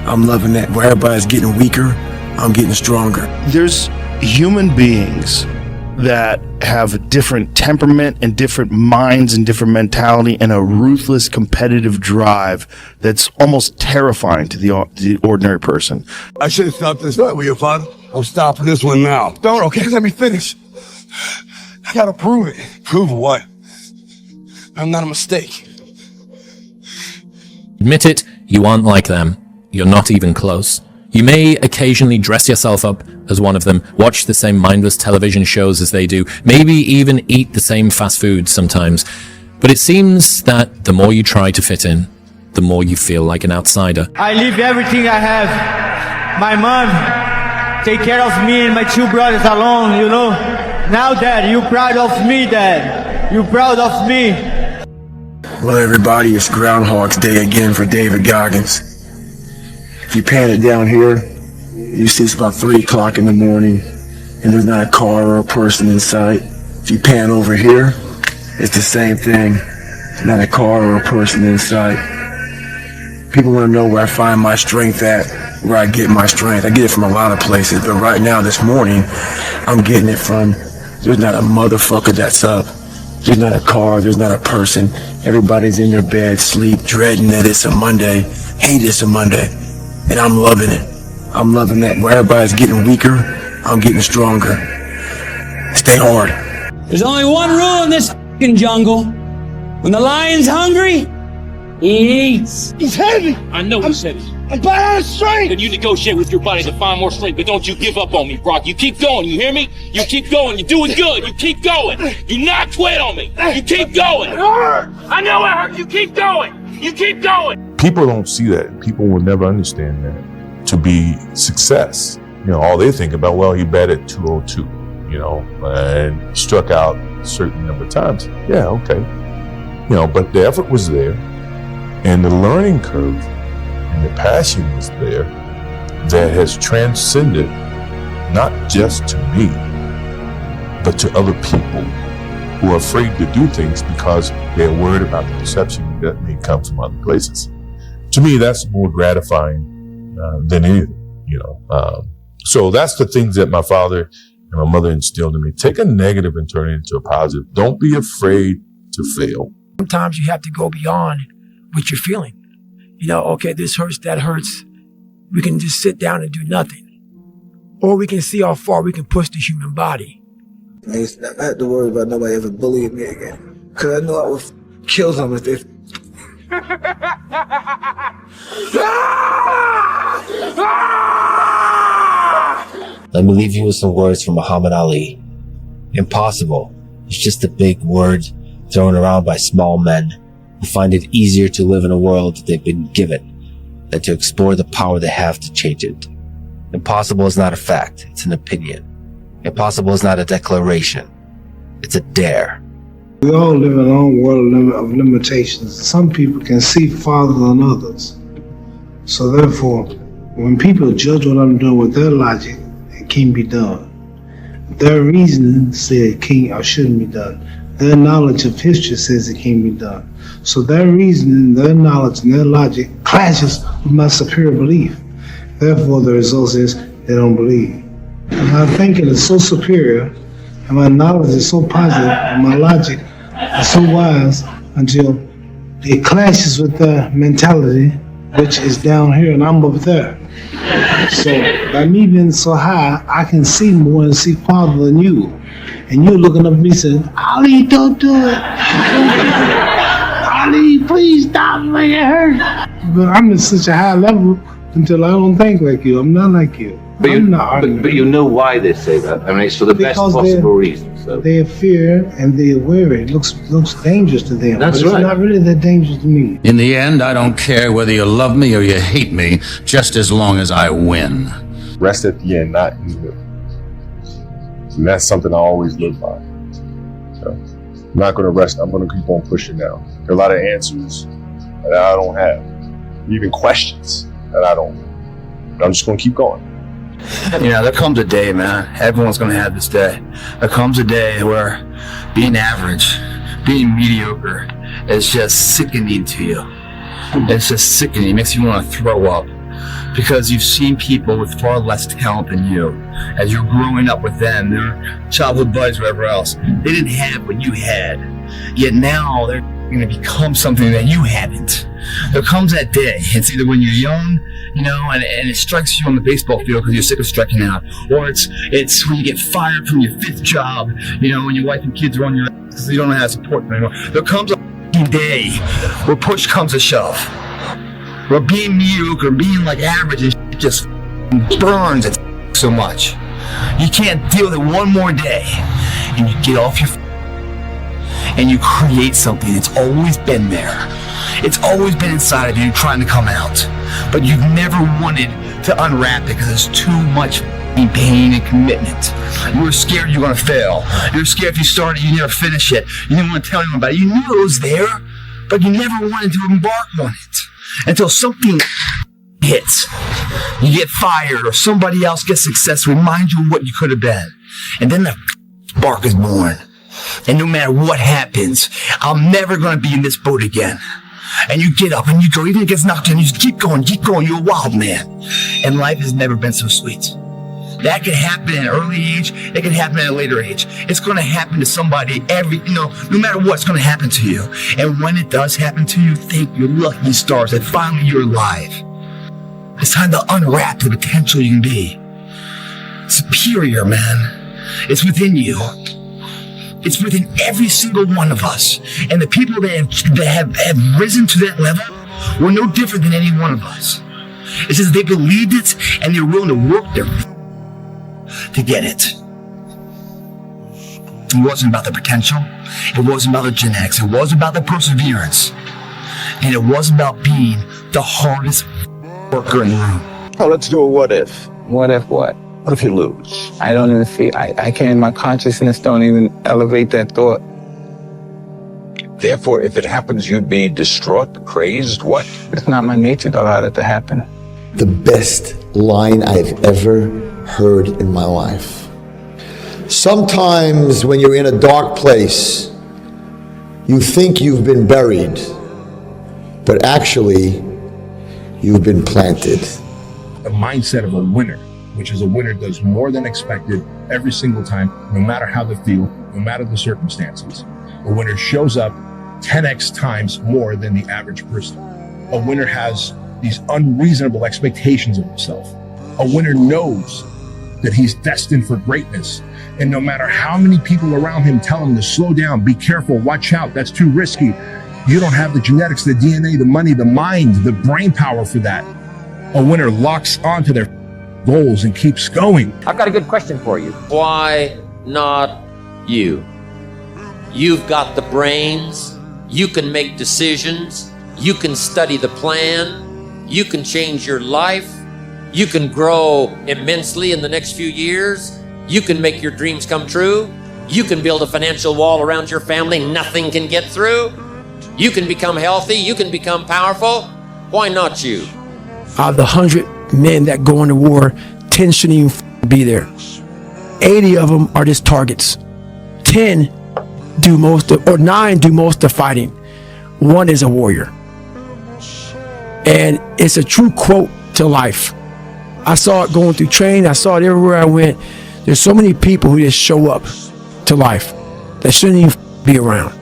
I'm loving that. Where everybody's getting weaker, I'm getting stronger. There's human beings that have different temperament and different minds and different mentality and a ruthless competitive drive that's almost terrifying to the ordinary person. I should have stopped this fight with you, father. I'm stopping this one now. Don't, okay? Let me finish. I gotta prove it. Prove what? I'm not a mistake. Admit it, you aren't like them. You're not even close. You may occasionally dress yourself up as one of them, watch the same mindless television shows as they do, maybe even eat the same fast food sometimes. But it seems that the more you try to fit in, the more you feel like an outsider. I leave everything I have. My mom take care of me and my 2 brothers alone, you know. Now, Dad, you proud of me, Dad? You proud of me? Well, everybody, it's Groundhog's Day again for David Goggins. If you pan it down here, you see it's about 3 o'clock in the morning and there's not a car or a person in sight. If you pan over here, it's the same thing. Not a car or a person in sight. People want to know where I find my strength at, where I get my strength. I get it from a lot of places, but right now, this morning, I'm getting it from, there's not a motherfucker that's up. There's not a car, there's not a person. Everybody's in their bed, sleep, dreading that it's a Monday, hate it's a Monday. And I'm loving it. I'm loving that. Where everybody's getting weaker, I'm getting stronger. Stay hard. There's only one rule in this f***ing jungle. When the lion's hungry, he eats. He's heavy. I know he's heavy. I'm buying strength. Then you negotiate with your body to find more strength, but don't you give up on me, Brock. You keep going, you hear me? You keep going, you're doing good. You keep going. You not quit on me. You keep going. It hurt. I know it hurt. You keep going. You keep going. People don't see that. People will never understand that to be success. You know, all they think about, well, he batted 202, you know, and struck out a certain number of times. Yeah, okay. You know, but the effort was there, and the learning curve and the passion was there that has transcended not just to me, but to other people who are afraid to do things because they're worried about the perception that may come from other places. To me, that's more gratifying than anything, you know. So that's the things that my father and my mother instilled in me. Take a negative and turn it into a positive. Don't be afraid to fail. Sometimes you have to go beyond what you're feeling. You know, okay, this hurts, that hurts. We can just sit down and do nothing. Or we can see how far we can push the human body. I used to not have to worry about nobody ever bullying me again. Because I know I would kill them if they... Let me leave you with some words from Muhammad Ali. Impossible is just a big word thrown around by small men who find it easier to live in a world that they've been given than to explore the power they have to change it. Impossible is not a fact, it's an opinion. Impossible is not a declaration, it's a dare. We all live in our own world of limitations. Some people can see farther than others. So therefore, when people judge what I'm doing with their logic, it can't be done. Their reasoning says it can't or shouldn't be done. Their knowledge of history says it can't be done. So their reasoning, their knowledge, and their logic clashes with my superior belief. Therefore, the result is they don't believe. And my thinking is so superior, and my knowledge is so positive, and my logic is so wise until it clashes with their mentality, which is down here and I'm up there. So by me being so high, I can see more and see farther than you. And you're looking up at me saying, Ali, don't do it. Ali, please stop, make it hurt. But I'm at such a high level until I don't think like you. I'm not like you. But you know why they say that. I mean, it's for the best possible reason. So. They fear and they're wary. It looks dangerous to them. That's but it's right. not really that dangerous to me. In the end, I don't care whether you love me or you hate me, just as long as I win. Rest at the end, not in the middle. And that's something I always live by. So I'm not going to rest. I'm going to keep on pushing now. There are a lot of answers that I don't have, even questions that I don't know. But I'm just going to keep going. You know, there comes a day, man. Everyone's going to have this day. There comes a day where being average, being mediocre is just sickening to you. It's just sickening. It makes you want to throw up. Because you've seen people with far less talent than you. As you're growing up with them, their childhood buddies, whatever else, they didn't have what you had. Yet now they're going to become something that you haven't. There comes that day. It's either when you're young, you know, and it strikes you on the baseball field because you're sick of striking out, or it's when you get fired from your 5th job, you know, when your wife and kids are on your ass because you don't know how to support them anymore. There comes a day where push comes to shove. Where being mediocre, being like average and shit just burns it so much. You can't deal with it one more day. And you get off your and you create something that's always been there. It's always been inside of you trying to come out. But you've never wanted to unwrap it because there's too much pain and commitment. You were scared you were going to fail. You were scared if you started, you never finish it. You didn't want to tell anyone about it. You knew it was there, but you never wanted to embark on it. Until something hits. You get fired or somebody else gets success, remind you of what you could have been. And then the spark is born. And no matter what happens, I'm never going to be in this boat again. And you get up and you go, even if it gets knocked down, you just keep going, you're a wild man. And life has never been so sweet. That can happen at an early age. It can happen at a later age. It's going to happen to somebody no matter what, it's going to happen to you. And when it does happen to you, thank your lucky stars that finally you're alive. It's time to unwrap the potential you can be. Superior, man. It's within you. It's within every single one of us. And the people that have risen to that level were no different than any one of us. It's just they believed it and they're willing to work their to get it. It wasn't about the potential. It wasn't about the genetics. It wasn't about the perseverance. And it wasn't about being the hardest worker in the room. Oh, let's do a what if. What if what? What if you lose? I don't even feel, I can't, my consciousness don't even elevate that thought. Therefore, if it happens, you'd be distraught, crazed, what? It's not my nature to allow that to happen. The best line I've ever heard in my life. Sometimes when you're in a dark place, you think you've been buried, but actually, you've been planted. The mindset of a winner, which is a winner does more than expected every single time, no matter how they feel, no matter the circumstances. A winner shows up 10x times more than the average person. A winner has these unreasonable expectations of himself. A winner knows that he's destined for greatness. And no matter how many people around him tell him to slow down, be careful, watch out, that's too risky. You don't have the genetics, the DNA, the money, the mind, the brain power for that. A winner locks onto their goals and keeps going. I've got a good question for you. Why not you? You've got the brains. You can make decisions. You can study the plan. You can change your life. You can grow immensely in the next few years. You can make your dreams come true. You can build a financial wall around your family nothing can get through. You can become healthy. You can become powerful. Why not you? Out of the 100 men that go into war, 10 shouldn't even be there. 80 of them are just targets. 10 do most of, or 9 do most of the fighting. 1 is a warrior. And it's a true quote to life. I saw it going through training. I saw it everywhere I went. There's so many people who just show up to life that shouldn't even be around.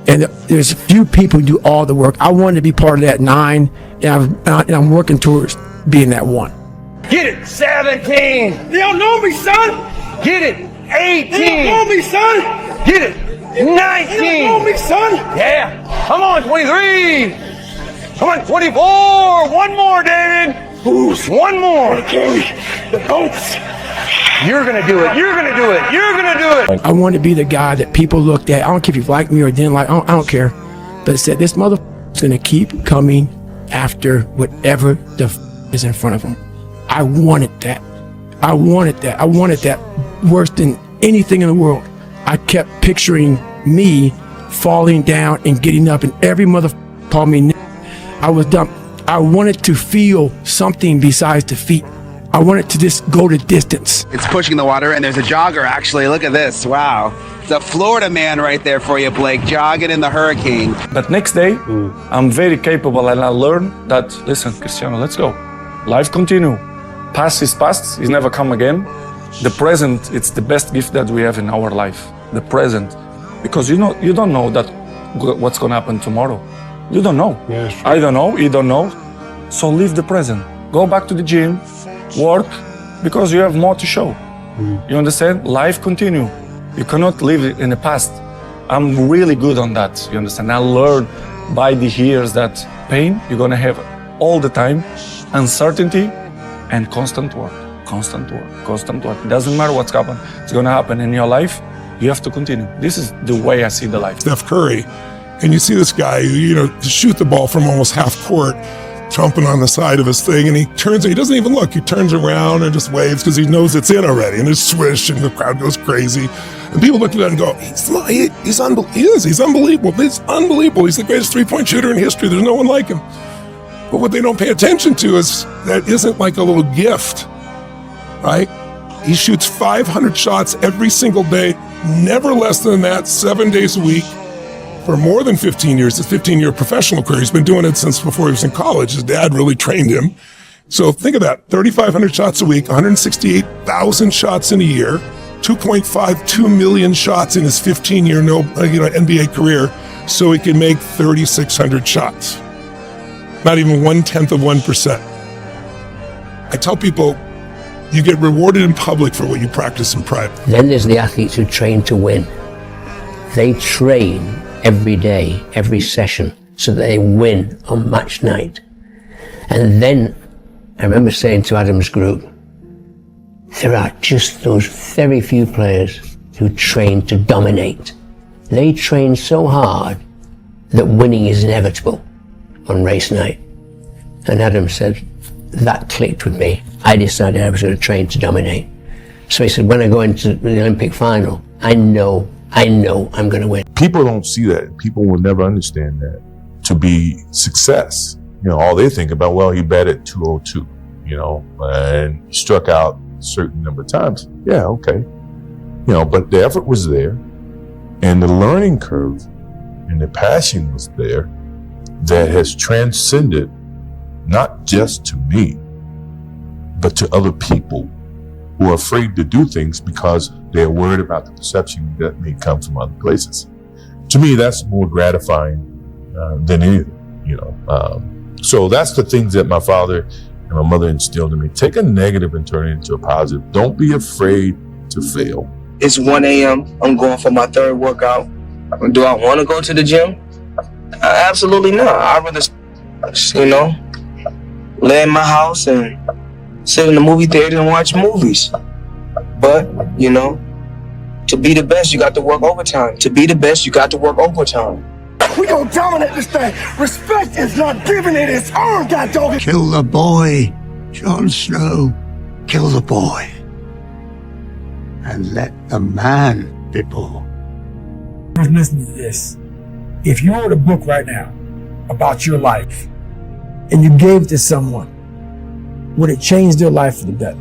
And there's a few people who do all the work. I wanted to be part of that 9, and I'm working towards being that 1. Get it, 17. You don't know me, son. Get it, 18. You don't know me, son. Get it, 19. You don't know me, son. Yeah. Come on, 23. Come on, 24. One more, David. One more. The boats. You're gonna do it. You're gonna do it. You're gonna do it. I want to be the guy that people looked at. I don't care if you like me or didn't like. I don't care. But said this motherfucker's gonna keep coming after whatever the is in front of him. I wanted that. I wanted that. I wanted that worse than anything in the world. I kept picturing me falling down and getting up, and every motherfucker called me. I was dumb. I wanted to feel something besides defeat. I wanted to just go the distance. It's pushing the water, and there's a jogger, actually. Look at this. Wow. It's a Florida man right there for you, Blake, jogging in the hurricane. But next day, I'm very capable, and I learned that, listen, Cristiano, let's go. Life continue. Past is past. It's never come again. The present, it's the best gift that we have in our life. The present. Because you don't know that what's going to happen tomorrow. You don't know. Yes. I don't know. You don't know. So live the present. Go back to the gym. Work, because you have more to show. You understand? Life continue. You cannot live in the past. I'm really good on that. You understand? I learned by the years that pain you're gonna have all the time, uncertainty, and constant work. Constant work. Constant work. It doesn't matter what's happening. It's gonna happen in your life. You have to continue. This is the way I see the life. Steph Curry, and you see this guy who, shoot the ball from almost half court, trumping on the side of his thing, and he doesn't even look. He turns around and just waves because he knows it's in already, and it's swish, and the crowd goes crazy. And people look at that and go, he's unbelievable. He's unbelievable. He's the greatest three-point shooter in history. There's no one like him. But what they don't pay attention to is that isn't like a little gift, right? He shoots 500 shots every single day, never less than that, 7 days a week. For more than 15 years, his 15-year professional career. He's been doing it since before he was in college. His dad really trained him. So think of that, 3,500 shots a week, 168,000 shots in a year, 2.52 million shots in his 15-year NBA career, so he can make 3,600 shots. Not even 1/10%. I tell people, you get rewarded in public for what you practice in private. Then there's the athletes who train to win. They train every day, every session, so that they win on match night. And then I remember saying to Adam's group, there are just those very few players who train to dominate. They train so hard that winning is inevitable on race night. And Adam said, that clicked with me. I decided I was going to train to dominate. So he said, when I go into the Olympic final, I know I'm going to win. People don't see that. People will never understand that to be success. All they think about, well, he batted 202, and he struck out a certain number of times. Yeah, okay. But the effort was there, and the learning curve and the passion was there that has transcended not just to me, but to other people who are afraid to do things because they're worried about the perception that may come from other places. To me, that's more gratifying than anything, So that's the things that my father and my mother instilled in me. Take a negative and turn it into a positive. Don't be afraid to fail. It's 1 a.m. I'm going for my third workout. Do I want to go to the gym? Absolutely not. I'd rather, lay in my house and sit in the movie theater and watch movies. But, to be the best, you got to work overtime. To be the best, you got to work overtime. We gonna dominate this thing. Respect is not given, it is earned, goddog. Kill the boy, Jon Snow. Kill the boy. And let the man be born. Listen to this. If you wrote a book right now about your life and you gave it to someone, would it change their life for the better?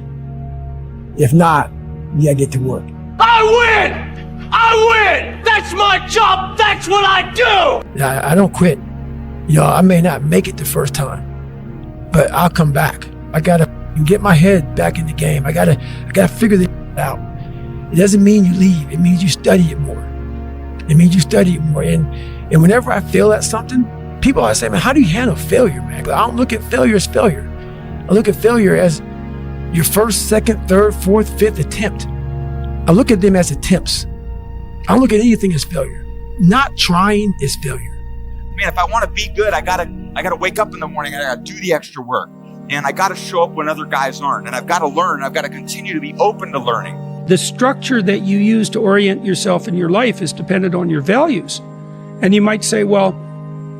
If not, you gotta get to work. I win! That's my job! That's what I do! I don't quit. I may not make it the first time, but I'll come back. I gotta get my head back in the game. I gotta figure this out. It doesn't mean you leave. It means you study it more. And whenever I fail at something, people always say, man, how do you handle failure, man? I don't look at failure as failure. I look at failure as your first, second, third, fourth, fifth attempt. I look at them as attempts. I don't look at anything as failure. Not trying is failure. Man, if I want to be good, I gotta wake up in the morning and I gotta do the extra work. And I gotta show up when other guys aren't. And I've gotta learn. I've gotta continue to be open to learning. The structure that you use to orient yourself in your life is dependent on your values. And you might say, well,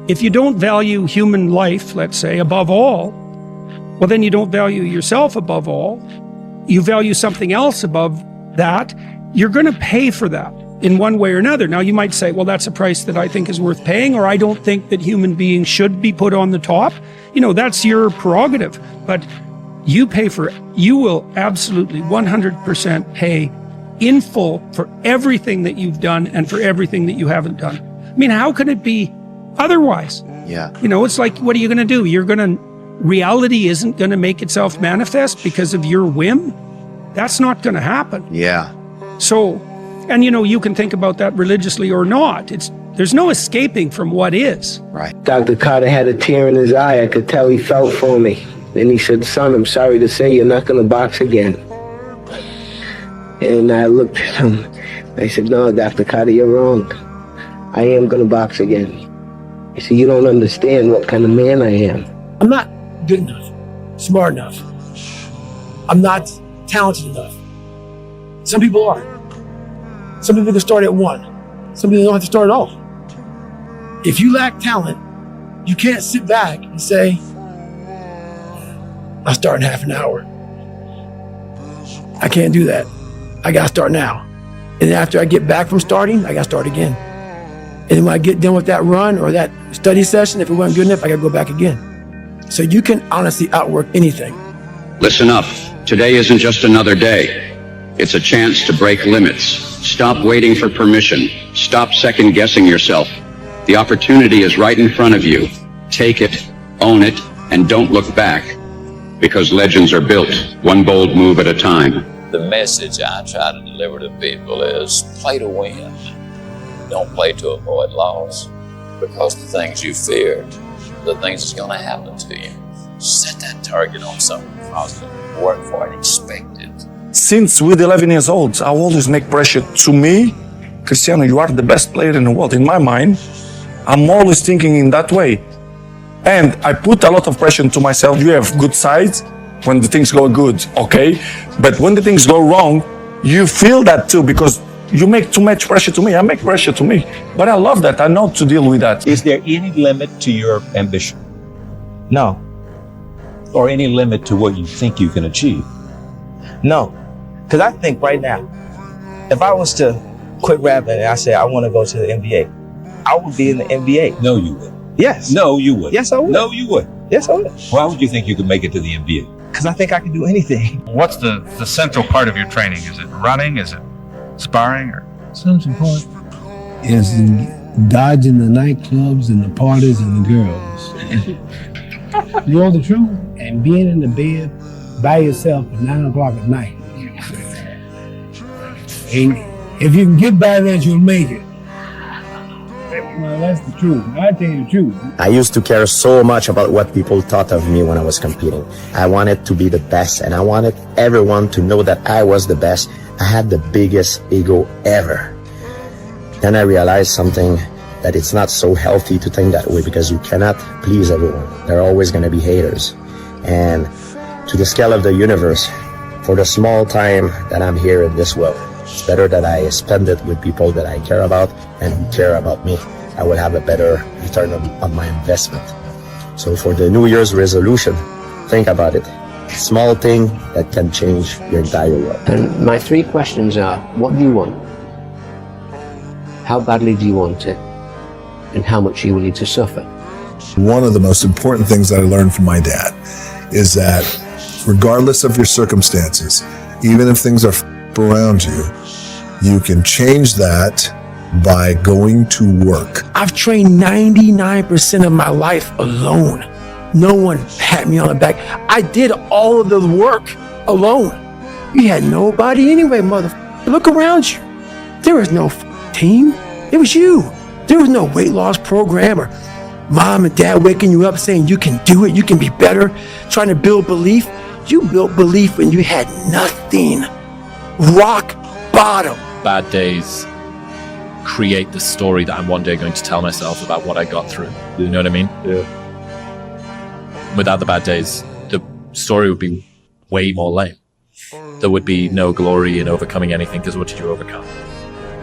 if you don't value human life, let's say, above all, well, then you don't value yourself above all. You value something else above that. You're going to pay for that in one way or another. Now, you might say, well, that's a price that I think is worth paying, or I don't think that human beings should be put on the top. That's your prerogative. But you pay for it. You will absolutely 100% pay in full for everything that you've done and for everything that you haven't done. I mean, how can it be otherwise? Yeah. It's like, what are you going to do? Reality isn't going to make itself manifest because of your whim. That's not going to happen. Yeah. So, and you can think about that religiously or not. There's no escaping from what is. Right. Dr. Carter had a tear in his eye. I could tell he felt for me. Then he said, son, I'm sorry to say you're not going to box again. And I looked at him. I said, no, Dr. Carter, you're wrong. I am going to box again. He said, you don't understand what kind of man I am. I'm not good enough, smart enough. I'm not talented enough. Some people are. Some people can start at 1. Some people don't have to start at all. If you lack talent, you can't sit back and say, I'll start in half an hour. I can't do that. I got to start now. And after I get back from starting, I got to start again. And then when I get done with that run or that study session, if it wasn't good enough, I got to go back again. So you can honestly outwork anything. Listen up. Today isn't just another day. It's a chance to break limits. Stop waiting for permission. Stop second-guessing yourself. The opportunity is right in front of you. Take it, own it, and don't look back. Because legends are built, one bold move at a time. The message I try to deliver to people is play to win. Don't play to avoid loss. Because the things you feared, the things that's going to happen to you. Set that target on something positive. Work for it. Expect it. Since with 11 years old, I always make pressure to me. Cristiano, you are the best player in the world. In my mind, I'm always thinking in that way. And I put a lot of pressure to myself. You have good sides when the things go good, okay? But when the things go wrong, you feel that too because you make too much pressure to me. I make pressure to me. But I love that. I know to deal with that. Is there any limit to your ambition? No. Or any limit to what you think you can achieve? No. Because I think right now, if I was to quit rapping and I said I want to go to the NBA, I would be in the NBA. No, you would. Yes. No, you would. Yes, I would. No, you would. Yes, I would. Why would you think you could make it to the NBA? Because I think I can do anything. What's the central part of your training? Is it running? Is it sparring? Or Central part is dodging the nightclubs and the parties and the girls. You know the truth? And being in the bed by yourself at 9 o'clock at night. And if you can get by that, you'll make it. Well, that's the truth. I tell you the truth. I used to care so much about what people thought of me when I was competing. I wanted to be the best, and I wanted everyone to know that I was the best. I had the biggest ego ever. Then I realized something, that it's not so healthy to think that way because you cannot please everyone. There are always going to be haters. And to the scale of the universe, for the small time that I'm here in this world, it's better that I spend it with people that I care about and who care about me. I will have a better return on my investment. So for the New Year's resolution, think about it. Small thing that can change your entire world. And my 3 questions are, what do you want? How badly do you want it? And how much are you willing to suffer? One of the most important things that I learned from my dad is that regardless of your circumstances, even if things are around you, you can change that by going to work. I've trained 99% of my life alone. No one pat me on the back. I did all of the work alone. You had nobody anyway, motherfucker. Look around you. There was no team. It was you. There was no weight loss program or mom and dad waking you up saying you can do it, you can be better, trying to build belief. You built belief when you had nothing. Rock bottom. Bad days create the story that I'm one day going to tell myself about what I got through. You know what I mean? Yeah. Without the bad days, the story would be way more lame. There would be no glory in overcoming anything because what did you overcome?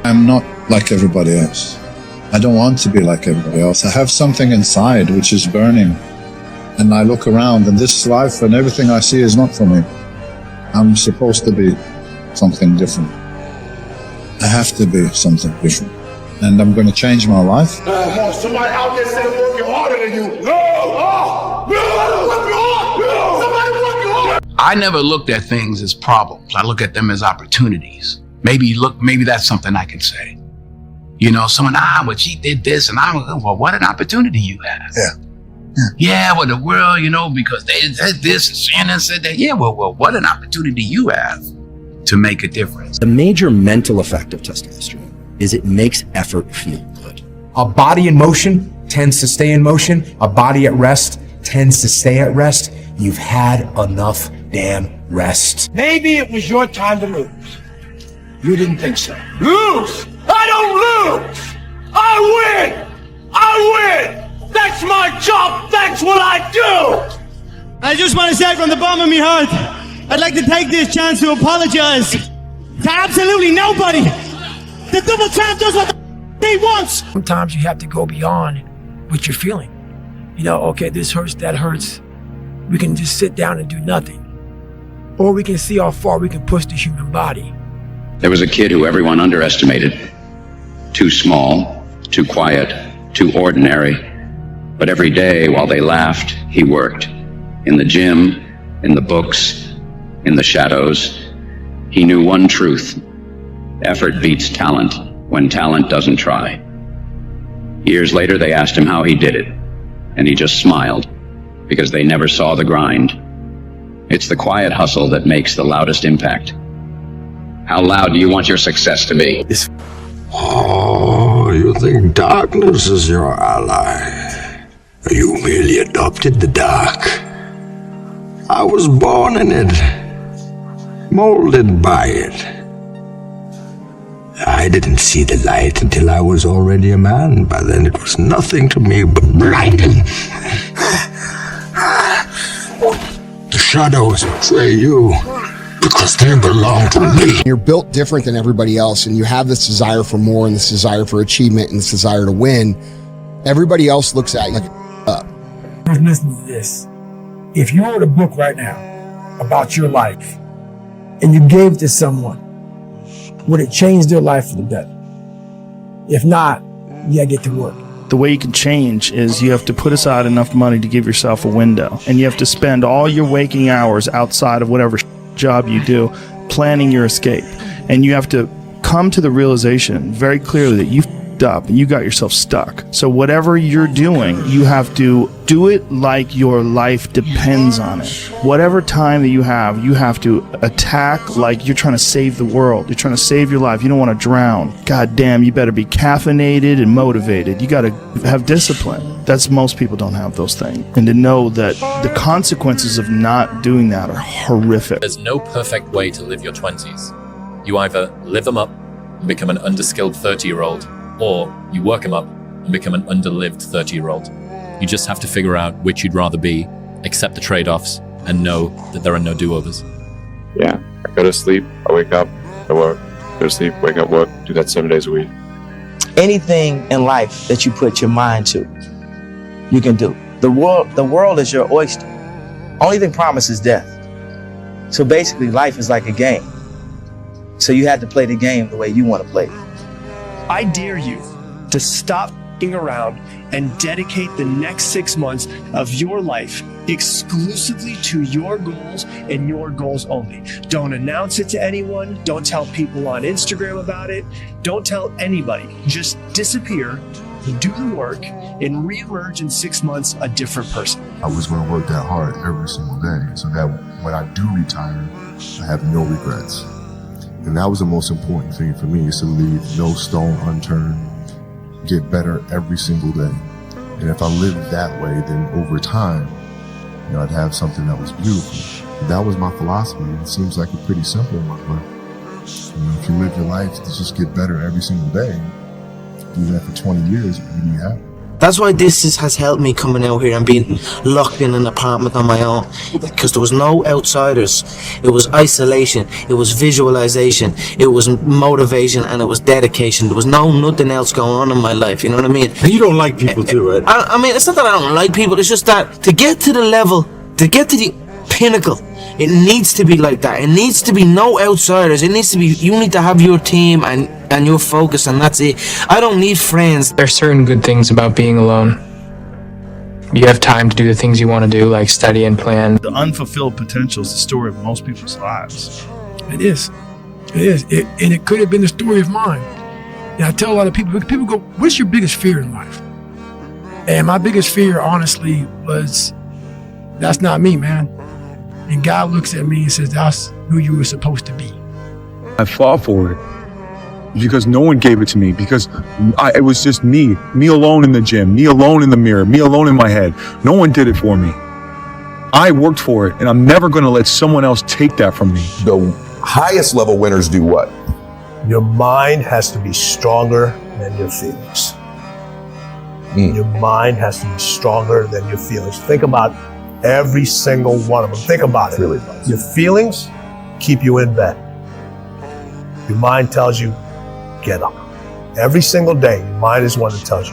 I'm not like everybody else. I don't want to be like everybody else. I have something inside which is burning. And I look around and this life and everything I see is not for me. I'm supposed to be something different. I have to be something different. And I'm going to change my life. Come on, somebody out there said I'm working harder than you. No! Oh! No! Somebody working hard! I never looked at things as problems. I look at them as opportunities. Maybe that's something I can say. You know, someone, but she did this, and well, what an opportunity you have. Yeah, well, the world, you know, because they said this and Shannon said that. Yeah, well, what an opportunity you have to make a difference. The major mental effect of testosterone is it makes effort feel good. A body in motion tends to stay in motion. A body at rest tends to stay at rest. You've had enough damn rest. Maybe it was your time to lose. You didn't think so. Lose? I don't lose! I win! I win! That's my job! That's what I do! I just want to say from the bottom of my heart, I'd like to take this chance to apologize to absolutely nobody. The double champ does what he wants. Sometimes you have to go beyond what you're feeling. You know, okay, this hurts, that hurts. We can just sit down and do nothing. Or we can see how far we can push the human body. There was a kid who everyone underestimated. Too small, too quiet, too ordinary. But every day while they laughed, he worked. In the gym, in the books, in the shadows. He knew one truth. Effort beats talent when talent doesn't try. Years later, they asked him how he did it. And he just smiled because they never saw the grind. It's the quiet hustle that makes the loudest impact. How loud do you want your success to be? Oh, you think darkness is your ally? You merely adopted the dark. I was born in it, molded by it. I didn't see the light until I was already a man. By then it was nothing to me but blinding. The shadows betray you because they belong to me. You're built different than everybody else, and you have this desire for more and this desire for achievement and this desire to win. Everybody else looks at you like up. Listen to this. If you wrote a book right now about your life and you gave it to someone, would it change their life for the better? If not, you gotta get to work. The way you can change is you have to put aside enough money to give yourself a window, and you have to spend all your waking hours outside of whatever job you do planning your escape. And you have to come to the realization very clearly that you f***ed up and you got yourself stuck. So whatever you're doing, you have to do it like your life depends on it. Whatever time that you have to attack like you're trying to save the world. You're trying to save your life. You don't want to drown. God damn, you better be caffeinated and motivated. You got to have discipline. That's most people don't have those things. And to know that the consequences of not doing that are horrific. There's no perfect way to live your 20s. You either live them up and become an underskilled 30-year-old, or you work them up and become an underlived 30-year-old. You just have to figure out which you'd rather be, accept the trade-offs, and know that there are no do-overs. Yeah, I go to sleep, I wake up, I work, go to sleep, wake up, work, do that 7 days a week. Anything in life that you put your mind to, you can do. The world is your oyster. Only thing promised is death. So basically, life is like a game. So you have to play the game the way you want to play it. I dare you to stop f***ing around and dedicate the next 6 months of your life exclusively to your goals and your goals only. Don't announce it to anyone. Don't tell people on Instagram about it. Don't tell anybody. Just disappear, do the work, and reemerge in 6 months a different person. I was going to work that hard every single day so that when I do retire, I have no regrets. And that was the most important thing for me, is to leave no stone unturned, get better every single day. And if I lived that way, then over time, I'd have something that was beautiful. And that was my philosophy. It seems like a pretty simple one, but if you live your life to just get better every single day, do that for 20 years, what do you have? That's why this has helped me coming out here and being locked in an apartment on my own, because there was no outsiders. It was isolation, it was visualization, it was motivation, and it was dedication. There was nothing else going on in my life, you know what I mean? And you don't like people too, right? I mean, it's not that I don't like people, it's just that to get to the level, to get to the pinnacle, it needs to be like that. It needs to be no outsiders. It needs to be, you need to have your team and your focus, and that's it. I don't need friends. There's certain good things about being alone. You have time to do the things you want to do, like study and plan. The unfulfilled potential is the story of most people's lives. It is. It is. And it could have been the story of mine. And I tell a lot of people go, what's your biggest fear in life? And my biggest fear, honestly, was, that's not me, man. And God looks at me and says, that's who you were supposed to be. I fought for it because no one gave it to me, because it was just me alone in the gym, me alone in the mirror, me alone in my head. No one did it for me. I worked for it, and I'm never going to let someone else take that from me. The highest level winners do what? Your mind has to be stronger than your feelings. Your mind has to be stronger than your feelings. Think about every single one of them. Think about it. Really? Your feelings keep you in bed. Your mind tells you, get up. Every single day, your mind is one that tells you,